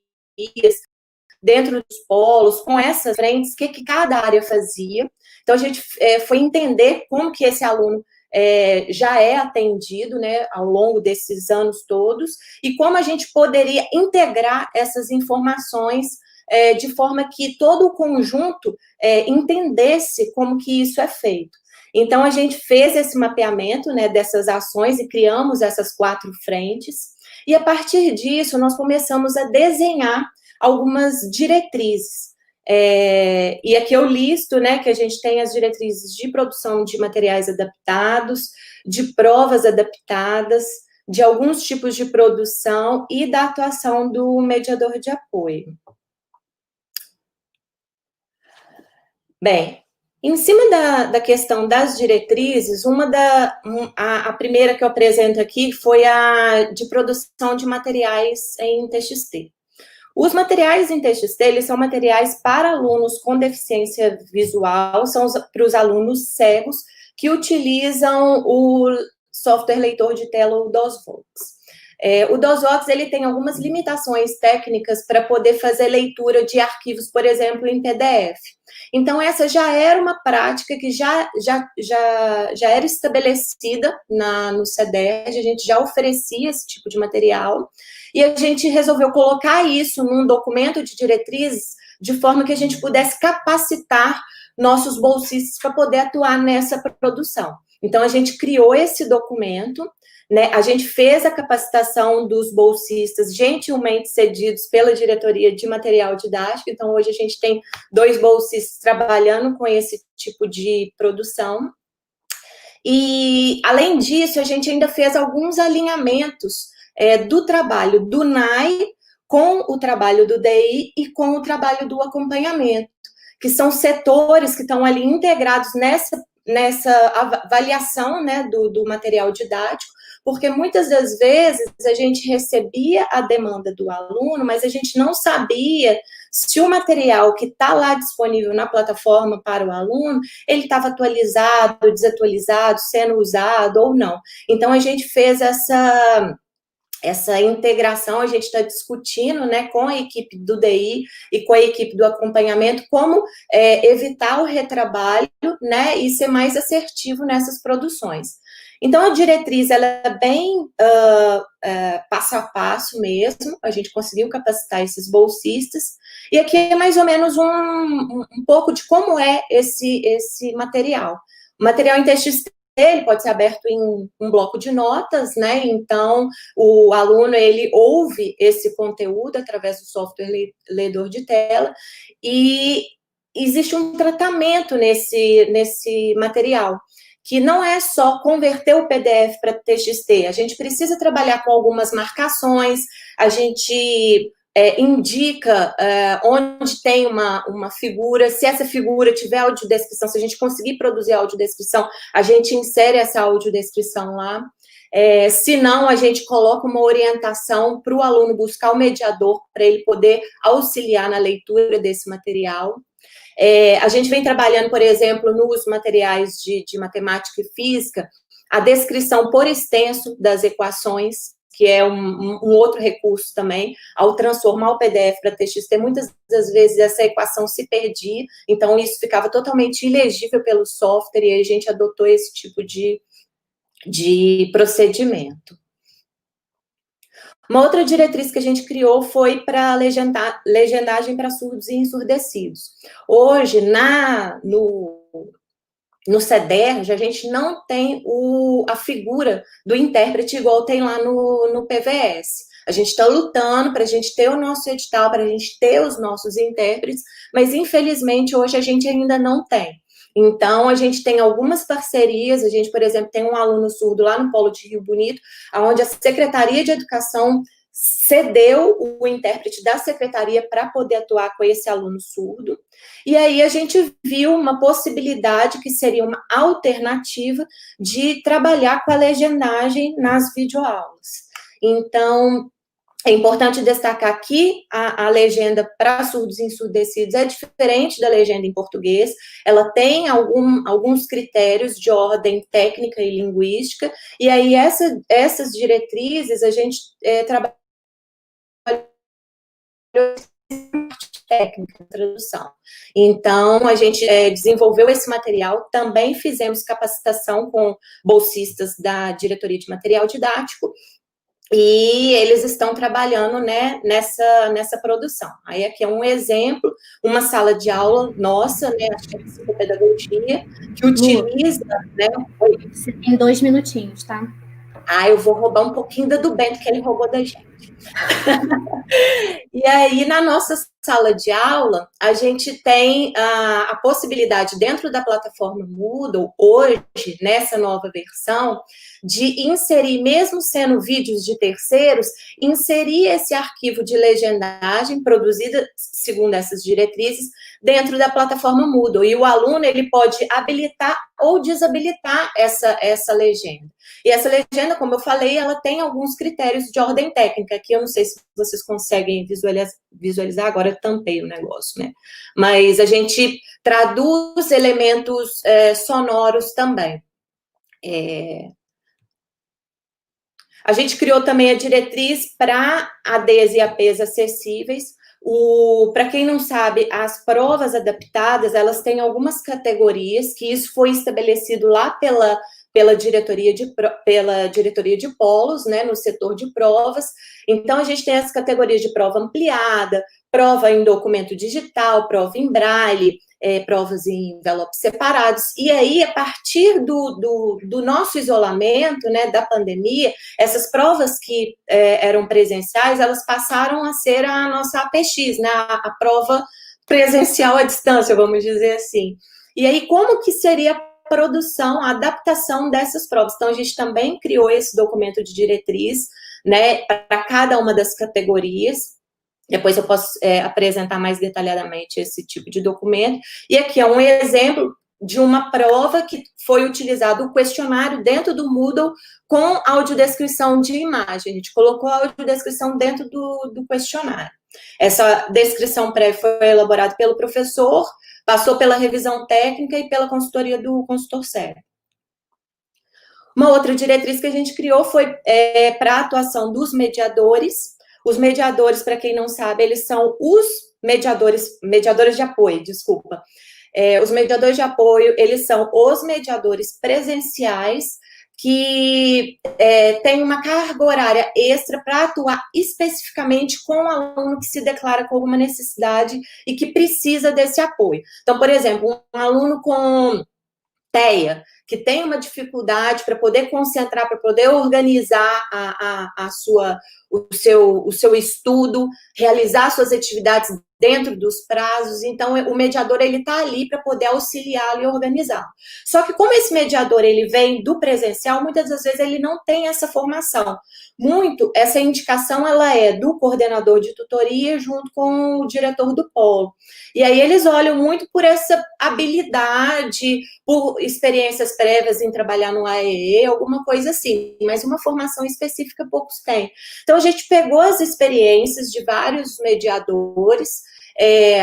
dentro dos polos, com essas frentes, o que cada área fazia. Então, a gente foi entender como que esse aluno já é atendido, né, ao longo desses anos todos, e como a gente poderia integrar essas informações de forma que todo o conjunto entendesse como que isso é feito. Então, a gente fez esse mapeamento, né, dessas ações e criamos essas 4 frentes, e a partir disso, nós começamos a desenhar algumas diretrizes. E aqui eu listo, né, que a gente tem as diretrizes de produção de materiais adaptados, de provas adaptadas, de alguns tipos de produção e da atuação do mediador de apoio. Bem, em cima da questão das diretrizes, a primeira que eu apresento aqui foi a de produção de materiais em TXT. Os materiais em TXT, eles são materiais para alunos com deficiência visual, são para os alunos cegos que utilizam o software leitor de tela, o DOSVox. O DOSVox, ele tem algumas limitações técnicas para poder fazer leitura de arquivos, por exemplo, em PDF. Então, essa já era uma prática que já era estabelecida no CEDERJ, a gente já oferecia esse tipo de material, e a gente resolveu colocar isso num documento de diretrizes, de forma que a gente pudesse capacitar nossos bolsistas para poder atuar nessa produção. Então, a gente criou esse documento, né? A gente fez a capacitação dos bolsistas gentilmente cedidos pela diretoria de material didático, então hoje a gente tem 2 bolsistas trabalhando com esse tipo de produção. E, além disso, a gente ainda fez alguns alinhamentos do trabalho do NAE com o trabalho do DI e com o trabalho do acompanhamento, que são setores que estão ali integrados nessa avaliação, né, do material didático, porque muitas das vezes a gente recebia a demanda do aluno, mas a gente não sabia se o material que está lá disponível na plataforma para o aluno, ele estava atualizado, desatualizado, sendo usado ou não. Então, a gente fez essa integração, a gente está discutindo, né, com a equipe do DI e com a equipe do acompanhamento como evitar o retrabalho, né, e ser mais assertivo nessas produções. Então, a diretriz, ela é bem passo a passo mesmo, a gente conseguiu capacitar esses bolsistas, e aqui é mais ou menos um pouco de como é esse material. O material em TXT, ele pode ser aberto em um bloco de notas, né? Então, o aluno, ele ouve esse conteúdo através do software leitor de tela, e existe um tratamento nesse material, que não é só converter o PDF para TXT, a gente precisa trabalhar com algumas marcações, a gente indica onde tem uma figura, se essa figura tiver audiodescrição, se a gente conseguir produzir audiodescrição, a gente insere essa audiodescrição lá. Se não, a gente coloca uma orientação para o aluno buscar o mediador, para ele poder auxiliar na leitura desse material. A gente vem trabalhando, por exemplo, nos materiais de matemática e física, a descrição por extenso das equações, que é um outro recurso também, ao transformar o PDF para TXT, muitas das vezes essa equação se perdia, então isso ficava totalmente ilegível pelo software, e aí a gente adotou esse tipo de procedimento. Uma outra diretriz que a gente criou foi para legendagem para surdos e ensurdecidos. Hoje, no CEDERJ, a gente não tem a figura do intérprete igual tem lá no PVS. A gente está lutando para a gente ter o nosso edital, para a gente ter os nossos intérpretes, mas infelizmente hoje a gente ainda não tem. Então, a gente tem algumas parcerias, a gente, por exemplo, tem um aluno surdo lá no Polo de Rio Bonito, onde a Secretaria de Educação cedeu o intérprete da secretaria para poder atuar com esse aluno surdo, e aí a gente viu uma possibilidade que seria uma alternativa de trabalhar com a legendagem nas videoaulas. Então, é importante destacar que a legenda para surdos e ensurdecidos é diferente da legenda em português, ela tem alguns critérios de ordem técnica e linguística, e aí essas diretrizes a gente trabalha técnica, tradução. Então, a gente desenvolveu esse material, também fizemos capacitação com bolsistas da Diretoria de Material Didático, e eles estão trabalhando, né, nessa produção. Aí aqui é um exemplo, uma sala de aula nossa, né, acho que é psicopedagogia, que utiliza, né... Você tem 2 minutinhos, tá? Eu vou roubar um pouquinho do Bento, que ele roubou da gente. E aí, na nossa sala de aula, a gente tem a possibilidade, dentro da plataforma Moodle, hoje, nessa nova versão, de inserir, mesmo sendo vídeos de terceiros, inserir esse arquivo de legendagem, produzida segundo essas diretrizes, dentro da plataforma Moodle. E o aluno, ele pode habilitar ou desabilitar essa legenda. E essa legenda, como eu falei, ela tem alguns critérios de ordem técnica, que eu não sei se vocês conseguem visualizar, agora eu tampei o negócio, né? Mas a gente traduz elementos sonoros também. A gente criou também a diretriz para ADs e APs acessíveis. Para quem não sabe, as provas adaptadas, elas têm algumas categorias, que isso foi estabelecido lá pela diretoria de polos, né, no setor de provas. Então, a gente tem as categorias de prova ampliada, prova em documento digital, prova em braille, provas em envelopes separados, e aí, a partir do nosso isolamento, né, da pandemia, essas provas que eram presenciais, elas passaram a ser a nossa APX, né, a prova presencial à distância, vamos dizer assim. E aí, como que seria a produção, a adaptação dessas provas? Então, a gente também criou esse documento de diretriz, né, para cada uma das categorias. Depois eu posso apresentar mais detalhadamente esse tipo de documento. E aqui é um exemplo de uma prova que foi utilizado o questionário dentro do Moodle com audiodescrição de imagem. A gente colocou a audiodescrição dentro do questionário. Essa descrição prévia foi elaborada pelo professor, passou pela revisão técnica e pela consultoria do consultor sério. Uma outra diretriz que a gente criou foi para a atuação dos mediadores. Os mediadores, para quem não sabe, eles são os mediadores de apoio, os mediadores de apoio, eles são os mediadores presenciais que tem uma carga horária extra para atuar especificamente com o aluno que se declara com alguma necessidade e que precisa desse apoio. Então, por exemplo, um aluno com TEA, que tem uma dificuldade para poder concentrar, para poder organizar o seu estudo, realizar suas atividades dentro dos prazos. Então, o mediador ele está ali para poder auxiliá-lo e organizar. Só que como esse mediador ele vem do presencial, muitas das vezes ele não tem essa formação. Essa indicação ela é do coordenador de tutoria junto com o diretor do polo. E aí eles olham muito por essa habilidade, por experiências prévias em trabalhar no AEE, alguma coisa assim, mas uma formação específica poucos têm. Então, a gente pegou as experiências de vários mediadores,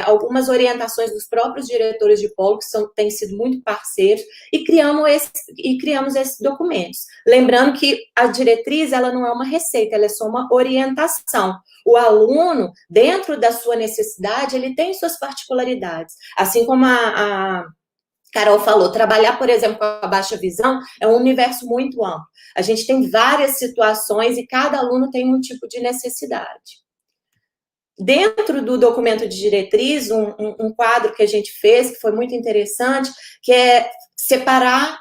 algumas orientações dos próprios diretores de polo, que têm sido muito parceiros, e criamos esses documentos. Lembrando que a diretriz, ela não é uma receita, ela é só uma orientação. O aluno, dentro da sua necessidade, ele tem suas particularidades. Assim como a Carol falou, trabalhar, por exemplo, com a baixa visão é um universo muito amplo. A gente tem várias situações e cada aluno tem um tipo de necessidade. Dentro do documento de diretriz, um quadro que a gente fez, que foi muito interessante, que é separar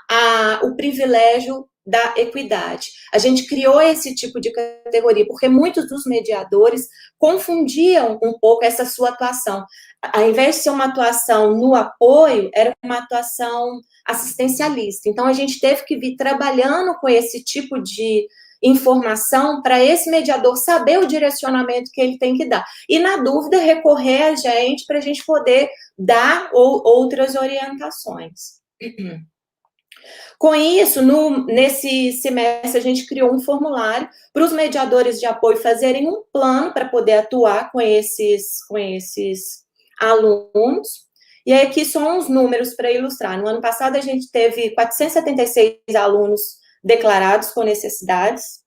o privilégio da equidade. A gente criou esse tipo de categoria, porque muitos dos mediadores confundiam um pouco essa sua atuação. Ao invés de ser uma atuação no apoio, era uma atuação assistencialista. Então, a gente teve que vir trabalhando com esse tipo de informação para esse mediador saber o direcionamento que ele tem que dar. E, na dúvida, recorrer a gente para a gente poder dar outras orientações. Com isso, nesse semestre, a gente criou um formulário para os mediadores de apoio fazerem um plano para poder atuar com esses alunos. E aí, aqui são uns números para ilustrar. No ano passado, a gente teve 476 alunos declarados com necessidades,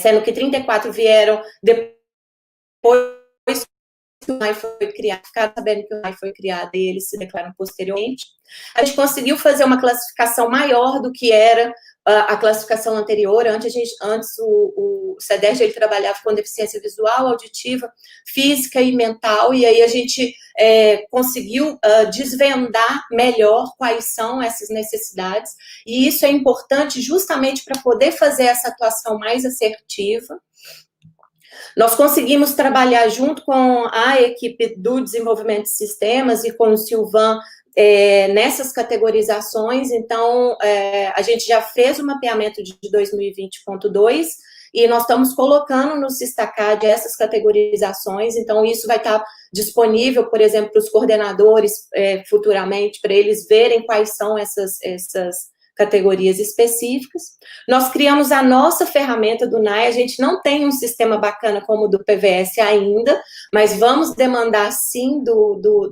sendo que 34 vieram depois que o MAI foi criado, ficaram sabendo que o MAI foi criado e eles se declaram posteriormente. A gente conseguiu fazer uma classificação maior do que era a classificação anterior. Antes o CEDERJ ele trabalhava com deficiência visual, auditiva, física e mental, e aí a gente conseguiu desvendar melhor quais são essas necessidades, e isso é importante justamente para poder fazer essa atuação mais assertiva. Nós conseguimos trabalhar junto com a equipe do desenvolvimento de sistemas e com o Silvan nessas categorizações. Então, a gente já fez o mapeamento de 2020.2 e nós estamos colocando no Sistacad essas categorizações. Então, isso vai estar disponível, por exemplo, para os coordenadores futuramente, para eles verem quais são essas categorias específicas. Nós criamos a nossa ferramenta do NAI, a gente não tem um sistema bacana como o do PVS ainda, mas vamos demandar sim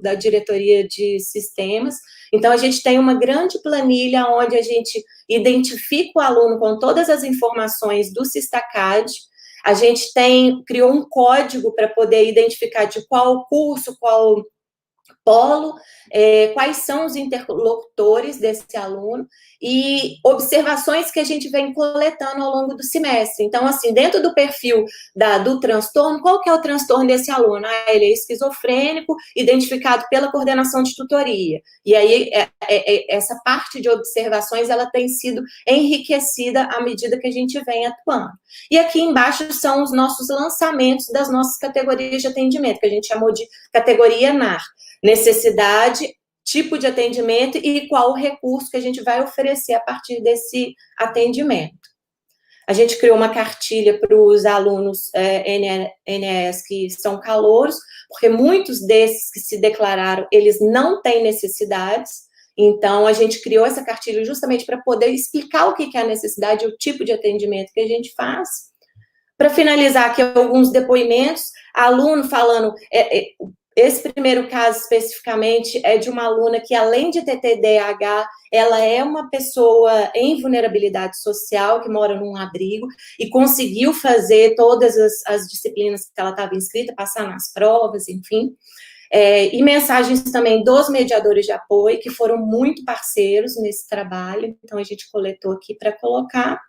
da diretoria de sistemas. Então, a gente tem uma grande planilha onde a gente identifica o aluno com todas as informações do Sistacad. A gente criou um código para poder identificar de qual curso, qual polo, quais são os interlocutores desse aluno e observações que a gente vem coletando ao longo do semestre. Então, assim, dentro do perfil do transtorno, qual que é o transtorno desse aluno? Ele é esquizofrênico, identificado pela coordenação de tutoria. E aí, essa parte de observações, ela tem sido enriquecida à medida que a gente vem atuando. E aqui embaixo são os nossos lançamentos das nossas categorias de atendimento, que a gente chamou de categoria NAR. Necessidade, tipo de atendimento e qual o recurso que a gente vai oferecer a partir desse atendimento. A gente criou uma cartilha para os alunos NES que são calouros, porque muitos desses que se declararam, eles não têm necessidades, então a gente criou essa cartilha justamente para poder explicar o que é a necessidade, o tipo de atendimento que a gente faz. Para finalizar aqui alguns depoimentos, aluno falando... Esse primeiro caso, especificamente, é de uma aluna que, além de ter TDAH, ela é uma pessoa em vulnerabilidade social, que mora num abrigo, e conseguiu fazer todas as disciplinas que ela estava inscrita, passar nas provas, enfim. e mensagens também dos mediadores de apoio, que foram muito parceiros nesse trabalho, então a gente coletou aqui para colocar.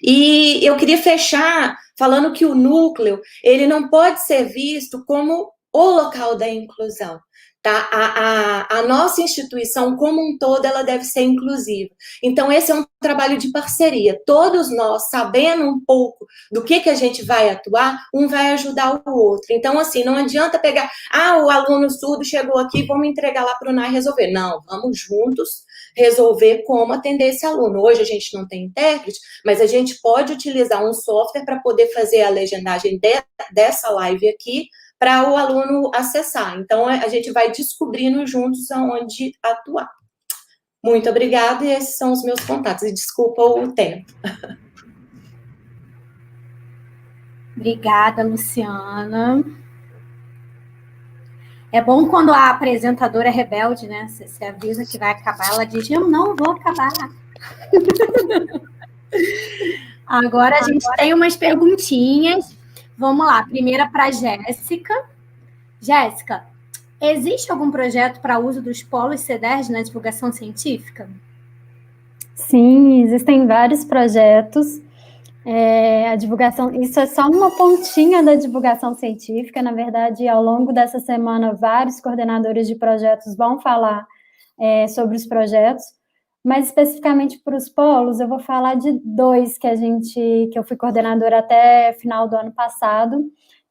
E eu queria fechar falando que o núcleo, ele não pode ser visto como o local da inclusão, tá? A nossa instituição como um todo, ela deve ser inclusiva. Então, esse é um trabalho de parceria. Todos nós, sabendo um pouco do que a gente vai atuar, um vai ajudar o outro. Então, assim, não adianta pegar, o aluno surdo chegou aqui, vamos entregar lá para o NAI resolver. Não, vamos juntos resolver como atender esse aluno. Hoje a gente não tem intérprete, mas a gente pode utilizar um software para poder fazer a legendagem dessa live aqui, para o aluno acessar. Então, a gente vai descobrindo juntos aonde atuar. Muito obrigada, e esses são os meus contatos. E desculpa o tempo. Obrigada, Luciana. É bom quando a apresentadora é rebelde, né? Você avisa que vai acabar, ela diz, eu não vou acabar. Agora a gente tem umas perguntinhas. Vamos lá, primeira para a Jéssica. Jéssica, existe algum projeto para uso dos polos CEDERJ na divulgação científica? Sim, existem vários projetos. A divulgação, isso é só uma pontinha da divulgação científica. Na verdade, ao longo dessa semana, vários coordenadores de projetos vão falar sobre os projetos, mas especificamente para os polos, eu vou falar de 2 que eu fui coordenadora até final do ano passado,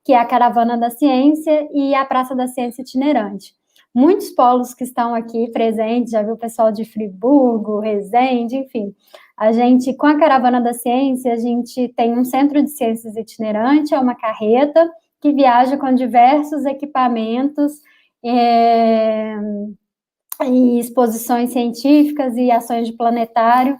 que é a Caravana da Ciência e a Praça da Ciência Itinerante. Muitos polos que estão aqui presentes, já viu o pessoal de Friburgo, Resende, enfim. A gente, com a Caravana da Ciência, a gente tem um centro de ciências itinerante, é uma carreta que viaja com diversos equipamentos e exposições científicas e ações de planetário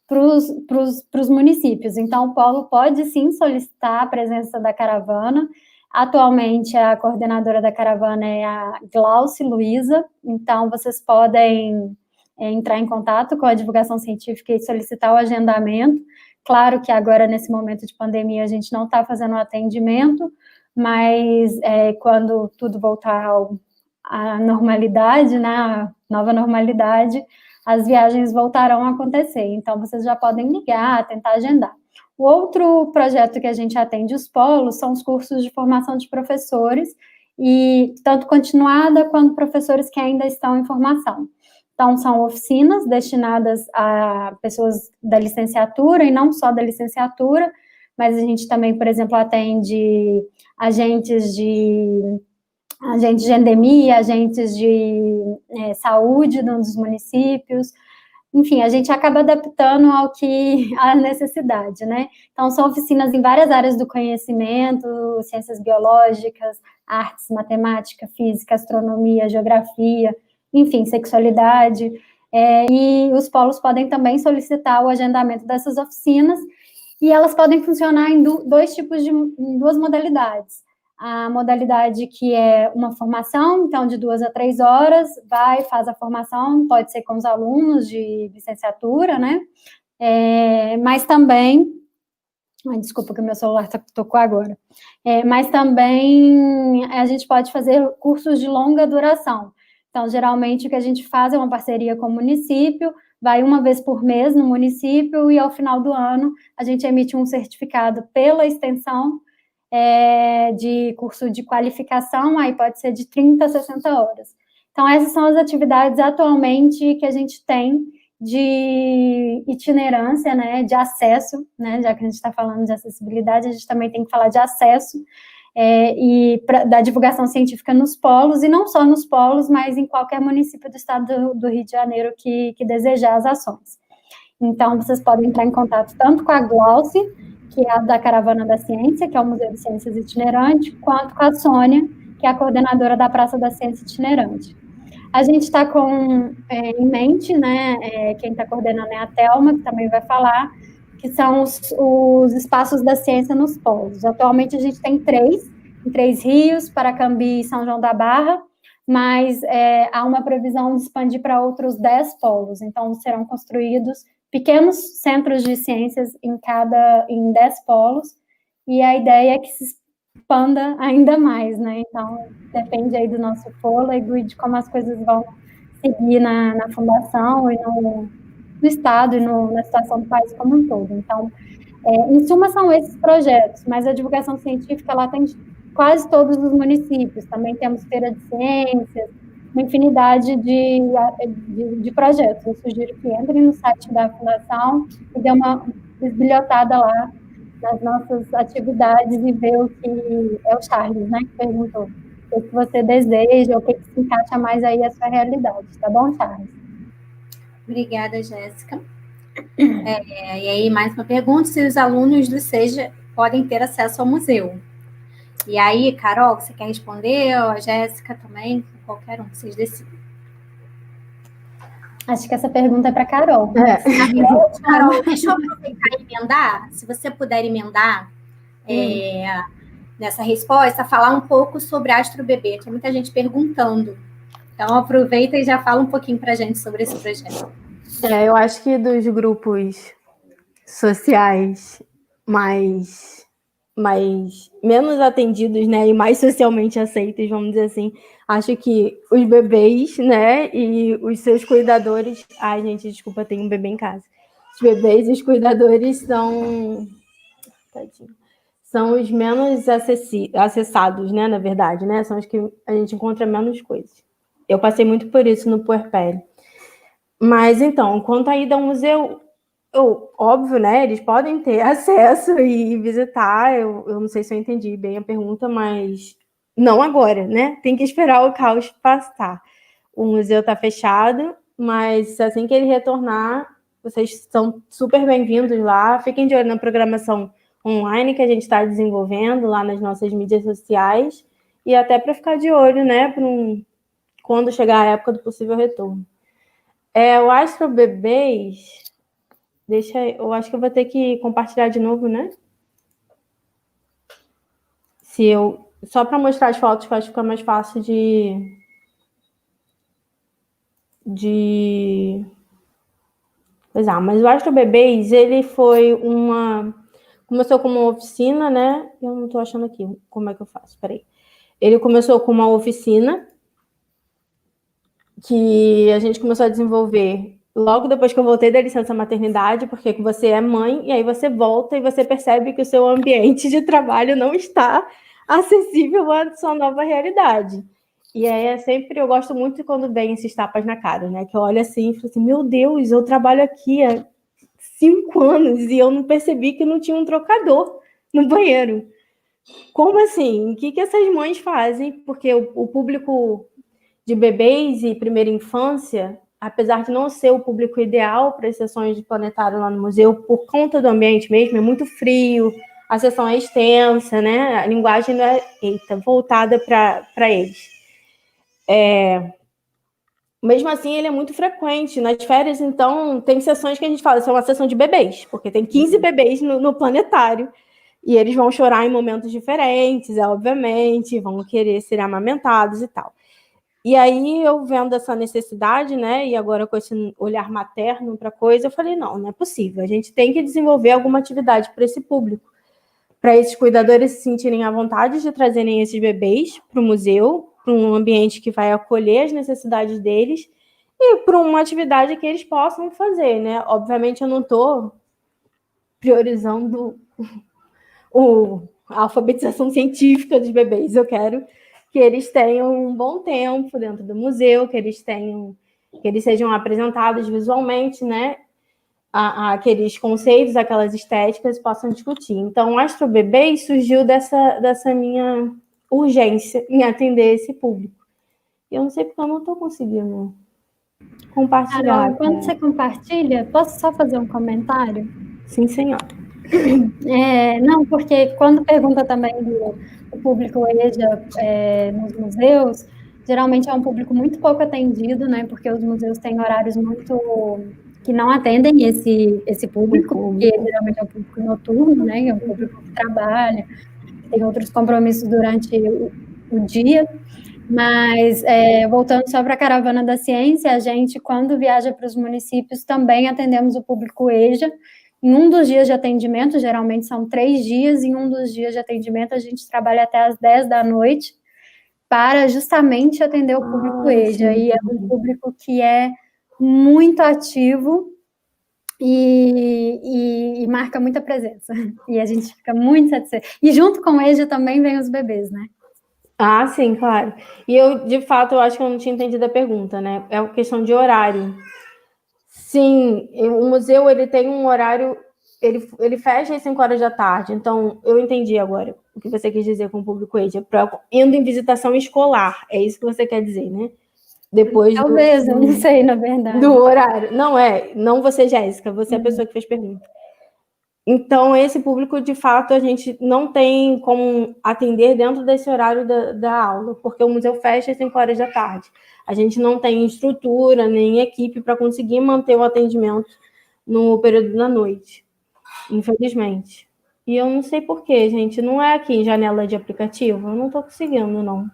para os municípios. Então, o polo pode, sim, solicitar a presença da caravana. Atualmente, a coordenadora da caravana é a Glauci Luiza, então vocês podem entrar em contato com a divulgação científica e solicitar o agendamento. Claro que agora, nesse momento de pandemia, a gente não está fazendo o atendimento, mas quando tudo voltar à normalidade, né, a nova normalidade, as viagens voltarão a acontecer. Então, vocês já podem ligar, tentar agendar. O outro projeto que a gente atende os polos são os cursos de formação de professores, e tanto continuada quanto professores que ainda estão em formação. Então, são oficinas destinadas a pessoas da licenciatura, e não só da licenciatura, mas a gente também, por exemplo, atende agentes de endemia, agentes de saúde dos municípios. Enfim, a gente acaba adaptando à necessidade, né? Então, são oficinas em várias áreas do conhecimento, ciências biológicas, artes, matemática, física, astronomia, geografia, enfim, sexualidade. E os polos podem também solicitar o agendamento dessas oficinas, e elas podem funcionar em em 2 modalidades. A modalidade que é uma formação, então, de 2 a 3 horas, faz a formação, pode ser com os alunos de licenciatura, né? Mas também, desculpa que o meu celular tocou agora, mas também a gente pode fazer cursos de longa duração. Então, geralmente, o que a gente faz é uma parceria com o município, vai uma vez por mês no município, e ao final do ano, a gente emite um certificado pela extensão, de curso de qualificação, aí pode ser de 30 a 60 horas. Então, essas são as atividades atualmente que a gente tem de itinerância, né, de acesso, né, já que a gente está falando de acessibilidade, a gente também tem que falar de acesso, da divulgação científica nos polos, e não só nos polos, mas em qualquer município do estado do Rio de Janeiro que desejar as ações. Então, vocês podem entrar em contato tanto com a Glauci, que é a da Caravana da Ciência, que é o Museu de Ciências Itinerante, quanto com a Sônia, que é a coordenadora da Praça da Ciência Itinerante. A gente está em mente, né, quem está coordenando é a Thelma, que também vai falar, que são os espaços da ciência nos polos. Atualmente a gente tem 3, em 3 rios, Paracambi e São João da Barra, mas há uma previsão de expandir para outros 10 polos, então serão construídos pequenos centros de ciências em 10 polos, e a ideia é que expanda ainda mais, né? Então, depende aí do nosso fôlego e de como as coisas vão seguir na fundação e no Estado e na situação do país como um todo. Então, em suma, são esses projetos, mas a divulgação científica ela tem quase todos os municípios. Também temos feira de ciências, uma infinidade de projetos. Eu sugiro que entrem no site da Fundação e dê uma bisbilhotada lá nas nossas atividades e ver o que é o Charles, né, que perguntou. O que você deseja, o que se encaixa mais aí à sua realidade, tá bom, Charles? Obrigada, Jéssica. E aí, mais uma pergunta, se os alunos do SEJA podem ter acesso ao museu. E aí, Carol, você quer responder? Ou a Jéssica também? Qualquer um, vocês decidem. Acho que essa pergunta é para Carol. Carol, deixa eu aproveitar e emendar. Se você puder emendar nessa resposta, falar um pouco sobre AstroBebê. Tem muita gente perguntando. Então, aproveita e já fala um pouquinho para a gente sobre esse projeto. Eu acho que dos grupos sociais menos atendidos, né, e mais socialmente aceitos, vamos dizer assim, acho que os bebês, né, e os seus cuidadores... Ai, gente, desculpa, tem um bebê em casa. Os bebês e os cuidadores são os menos acessados, né, na verdade, né, são os que a gente encontra menos coisas. Eu passei muito por isso no puerpério. Mas, então, quanto à ida ao museu, óbvio, né, eles podem ter acesso e visitar, eu não sei se eu entendi bem a pergunta, mas não agora, né, tem que esperar o caos passar. O museu está fechado, mas assim que ele retornar, vocês são super bem-vindos lá, fiquem de olho na programação online que a gente está desenvolvendo lá nas nossas mídias sociais, e até para ficar de olho, né, quando chegar a época do possível retorno. O AstroBebês, eu acho que eu vou ter que compartilhar de novo, né? Só para mostrar as fotos, que eu acho que fica mais fácil Pois é, mas o AstroBebês, ele começou como uma oficina, né? Eu não estou achando aqui como é que eu faço, peraí. Ele começou com uma oficina que a gente começou a desenvolver logo depois que eu voltei da licença maternidade, porque você é mãe, e aí você volta e você percebe que o seu ambiente de trabalho não está acessível à sua nova realidade. E aí eu gosto muito quando vem esses tapas na cara, né? Que eu olho assim e falo assim, meu Deus, eu trabalho aqui há 5 anos e eu não percebi que não tinha um trocador no banheiro. Como assim? O que essas mães fazem? Porque o público de bebês e primeira infância, apesar de não ser o público ideal para as sessões de planetário lá no museu, por conta do ambiente mesmo, é muito frio, a sessão é extensa, né? A linguagem não é voltada para eles. Mesmo assim, ele é muito frequente. Nas férias, então, tem sessões que a gente fala, isso é uma sessão de bebês, porque tem 15 bebês no planetário, e eles vão chorar em momentos diferentes, obviamente, vão querer ser amamentados e tal. E aí, eu vendo essa necessidade, né, e agora com esse olhar materno para a coisa, eu falei, não é possível, a gente tem que desenvolver alguma atividade para esse público, para esses cuidadores se sentirem à vontade de trazerem esses bebês para o museu, para um ambiente que vai acolher as necessidades deles, e para uma atividade que eles possam fazer, né? Obviamente, eu não estou priorizando a alfabetização científica dos bebês, eu quero que eles tenham um bom tempo dentro do museu, que eles sejam apresentados visualmente, né, aqueles conceitos, aquelas estéticas, possam discutir. Então, o AstroBebês surgiu dessa minha urgência em atender esse público. Eu não sei porque eu não estou conseguindo compartilhar. Carol, quando você compartilha, posso só fazer um comentário? Sim, senhora. Não, porque quando pergunta também do público EJA nos museus, geralmente é um público muito pouco atendido, né? Porque os museus têm horários muito que não atendem esse público, porque geralmente é um público noturno, né? É um público que trabalha, tem outros compromissos durante o dia. Mas, voltando só para a Caravana da Ciência, a gente, quando viaja para os municípios, também atendemos o público EJA. em um dos dias de atendimento, geralmente são 3 dias, em um dos dias de atendimento a gente trabalha até às 10 da noite, para justamente atender o público EJA, e é um público que é muito ativo e marca muita presença, e a gente fica muito satisfeito. E junto com o EJA também vem os bebês, né? Ah, sim, claro. E eu, de fato, eu acho que eu não tinha entendido a pergunta, né? É uma questão de horário. Sim, o museu, ele tem um horário, ele fecha às 5 horas da tarde, então eu entendi agora o que você quis dizer com o público EJA, indo em visitação escolar, é isso que você quer dizer, né? Depois Talvez, eu não sei, na verdade. do horário. Não você, Jéssica, você é a pessoa que fez pergunta. Então, esse público, de fato, a gente não tem como atender dentro desse horário da aula, porque o museu fecha às 5 horas da tarde. A gente não tem estrutura nem equipe para conseguir manter o atendimento no período da noite, infelizmente. E eu não sei porquê, gente. Não é aqui em janela de aplicativo? Eu não estou conseguindo, não.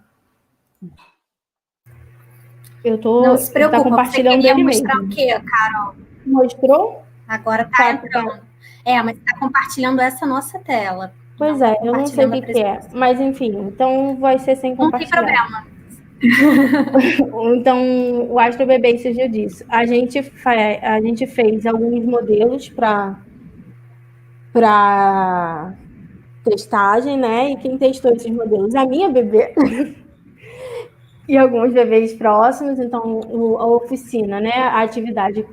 Eu tô. Não se preocupa, tá compartilhando você queria ele mostrar mesmo. o quê, Carol? Mostrou? Agora tá entrando. Mas está compartilhando essa nossa tela. Pois não é, tá eu não sei o que é. Mas, enfim, então vai ser sem compartilhar. Não tem problema. Então, o Astro Bebê surgiu disso. A gente fez alguns modelos para testagem, né? E quem testou esses modelos? A minha bebê. E alguns bebês próximos. Então, a oficina, né? A atividade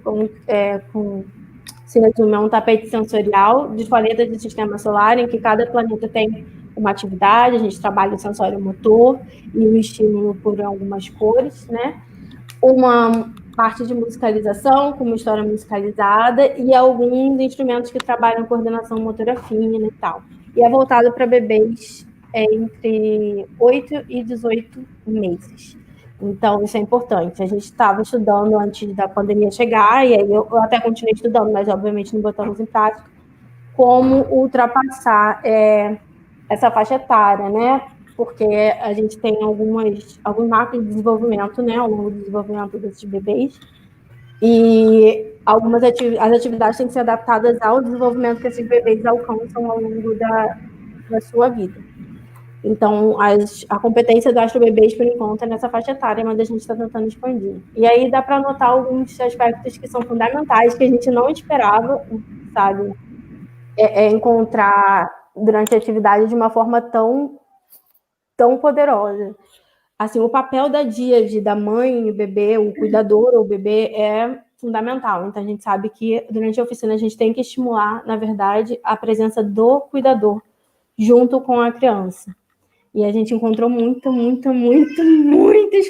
se resume a um tapete sensorial de planetas do sistema solar, em que cada planeta tem uma atividade, a gente trabalha o sensório motor e o estímulo por algumas cores, né? Uma parte de musicalização, com uma história musicalizada, e alguns instrumentos que trabalham coordenação motora fina e tal. E é voltado para bebês entre 8 e 18 meses. Então, isso é importante. A gente estava estudando antes da pandemia chegar, e aí eu até continuei estudando, mas obviamente não botamos em prática, como ultrapassar essa faixa etária, né? Porque a gente tem alguns marcos de desenvolvimento, né, ao longo do desenvolvimento desses bebês, e as atividades têm que ser adaptadas ao desenvolvimento que esses bebês alcançam ao longo da sua vida. Então, a competência do Astro Bebês, por enquanto, é nessa faixa etária, mas a gente está tentando expandir. E aí dá para notar alguns aspectos que são fundamentais, que a gente não esperava, sabe, encontrar durante a atividade de uma forma tão poderosa. Assim, o papel da díade, da mãe, o bebê, o cuidador ou o bebê é fundamental. Então, a gente sabe que durante a oficina a gente tem que estimular, na verdade, a presença do cuidador junto com a criança. E a gente encontrou muitos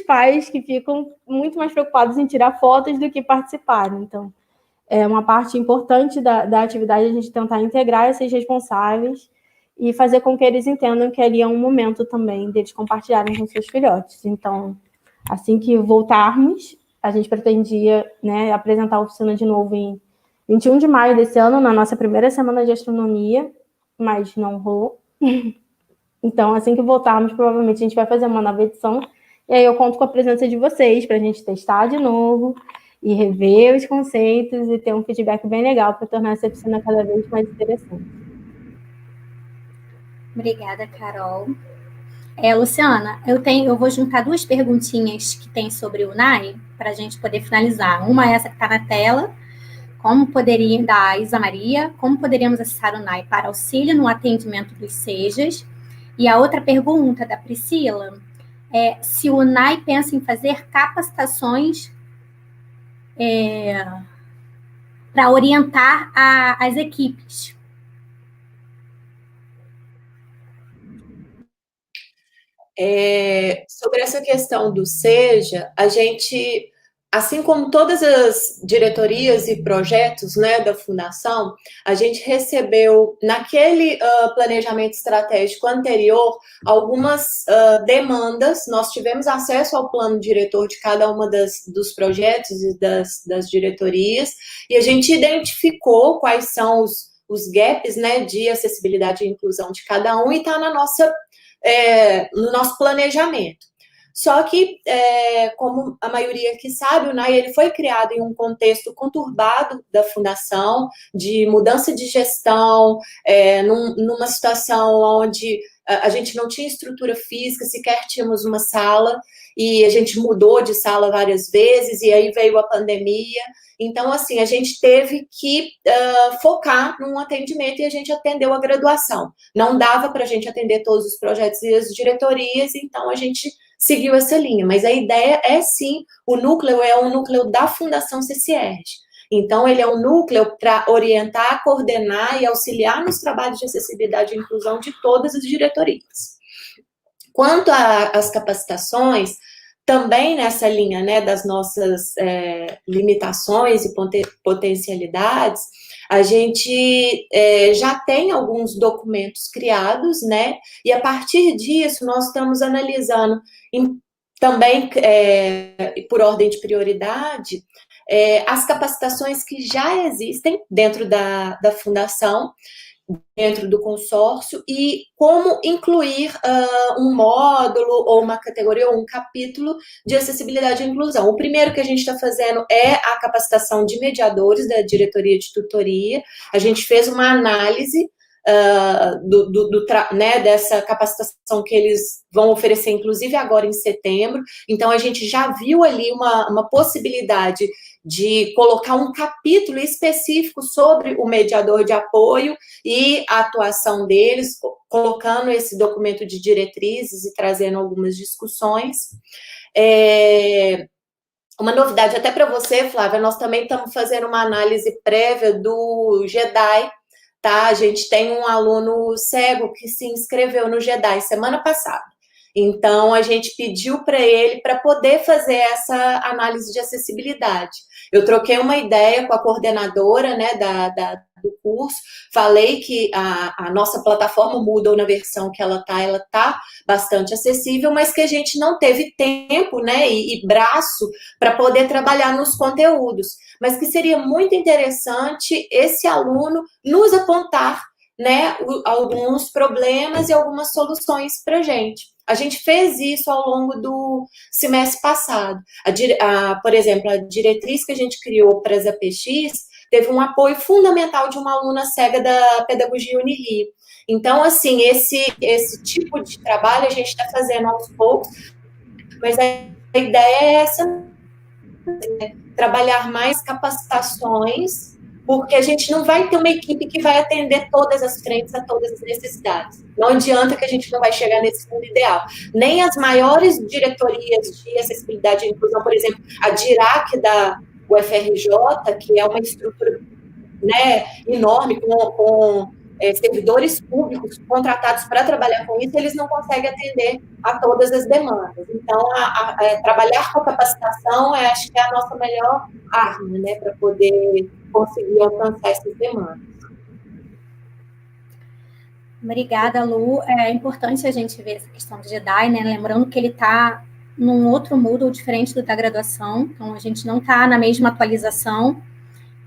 pais que ficam muito mais preocupados em tirar fotos do que participar. Então, é uma parte importante da atividade a gente tentar integrar esses responsáveis e fazer com que eles entendam que ali é um momento também deles compartilharem com seus filhotes. Então, assim que voltarmos, a gente pretendia, né, apresentar a oficina de novo em 21 de maio desse ano, na nossa primeira semana de astronomia, mas não rolou. Então, assim que voltarmos, provavelmente a gente vai fazer uma nova edição, e aí eu conto com a presença de vocês para a gente testar de novo e rever os conceitos e ter um feedback bem legal para tornar essa oficina cada vez mais interessante. Obrigada, Carol. Luciana, eu vou juntar 2 perguntinhas que tem sobre o NAI para a gente poder finalizar. Uma é essa que está na tela, da Isa Maria, como poderíamos acessar o NAI para auxílio no atendimento dos SEJAs? E a outra pergunta da Priscila é se o NAI pensa em fazer capacitações para orientar as equipes. Sobre essa questão do SEJA, a gente, assim como todas as diretorias e projetos, né, da Fundação, a gente recebeu, naquele planejamento estratégico anterior, algumas demandas. Nós tivemos acesso ao plano diretor de cada uma dos projetos e das diretorias, e a gente identificou quais são os gaps, né, de acessibilidade e inclusão de cada um, e está no nosso planejamento. Só que, como a maioria aqui sabe, o NAI ele foi criado em um contexto conturbado da fundação, de mudança de gestão, numa situação onde a gente não tinha estrutura física, sequer tínhamos uma sala, e a gente mudou de sala várias vezes, e aí veio a pandemia. Então, assim, a gente teve que focar num atendimento e a gente atendeu a graduação. Não dava para a gente atender todos os projetos e as diretorias, então a gente seguiu essa linha. Mas a ideia é, sim, o núcleo é um núcleo da Fundação CCIERJ. Então, ele é um núcleo para orientar, coordenar e auxiliar nos trabalhos de acessibilidade e inclusão de todas as diretorias. Quanto às capacitações, também nessa linha, né, das nossas limitações e potencialidades, a gente já tem alguns documentos criados, né, e a partir disso nós estamos analisando também, por ordem de prioridade, as capacitações que já existem dentro da fundação, dentro do consórcio, e como incluir um módulo, ou uma categoria, ou um capítulo de acessibilidade e inclusão. O primeiro que a gente está fazendo é a capacitação de mediadores da diretoria de tutoria. A gente fez uma análise né, dessa capacitação que eles vão oferecer, inclusive agora em setembro. Então, a gente já viu ali uma possibilidade de colocar um capítulo específico sobre o mediador de apoio e a atuação deles, colocando esse documento de diretrizes e trazendo algumas discussões. Uma novidade até para você, Flávia, nós também estamos fazendo uma análise prévia do GEDAI, tá? A gente tem um aluno cego que se inscreveu no GEDAI semana passada. Então, a gente pediu para ele para poder fazer essa análise de acessibilidade. Eu troquei uma ideia com a coordenadora, né, do curso, falei que a nossa plataforma Moodle, na versão que ela tá bastante acessível, mas que a gente não teve tempo, né, e braço para poder trabalhar nos conteúdos, mas que seria muito interessante esse aluno nos apontar, né, alguns problemas e algumas soluções para a gente. A gente fez isso ao longo do semestre passado. Por exemplo, a diretriz que a gente criou para as APX teve um apoio fundamental de uma aluna cega da Pedagogia Unirio. Então, assim, esse tipo de trabalho a gente está fazendo aos poucos, mas a ideia é essa, né? Trabalhar mais capacitações, porque a gente não vai ter uma equipe que vai atender todas as frentes a todas as necessidades. Não adianta que a gente não vai chegar nesse mundo ideal. Nem as maiores diretorias de acessibilidade e inclusão, por exemplo, a DIRAC da UFRJ, que é uma estrutura, né, enorme, com servidores públicos contratados para trabalhar com isso, eles não conseguem atender a todas as demandas. Então, trabalhar com capacitação, acho que é a nossa melhor arma, né, para poder conseguir alcançar essas demandas. Obrigada, Lu. É importante a gente ver essa questão do GEDAI, né? Lembrando que ele está num outro Moodle diferente do da graduação, então a gente não está na mesma atualização,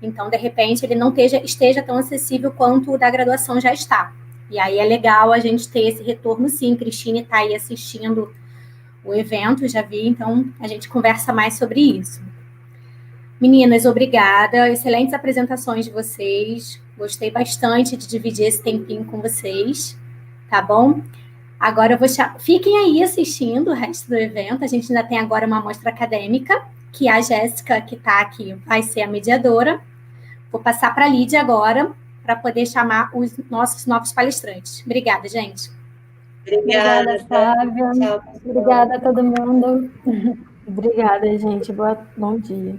então, de repente, ele não esteja tão acessível quanto o da graduação já está. E aí é legal a gente ter esse retorno, sim. Cristine está aí assistindo o evento, já vi, então a gente conversa mais sobre isso. Meninas, obrigada. Excelentes apresentações de vocês. Gostei bastante de dividir esse tempinho com vocês, tá bom? Agora eu vou fiquem aí assistindo o resto do evento. A gente ainda tem agora uma amostra acadêmica, que a Jéssica, que está aqui, vai ser a mediadora. Vou passar para a Lídia agora, para poder chamar os nossos novos palestrantes. Obrigada, gente. Obrigada, Flávia. Obrigada a todo mundo. Obrigada, gente. Bom dia.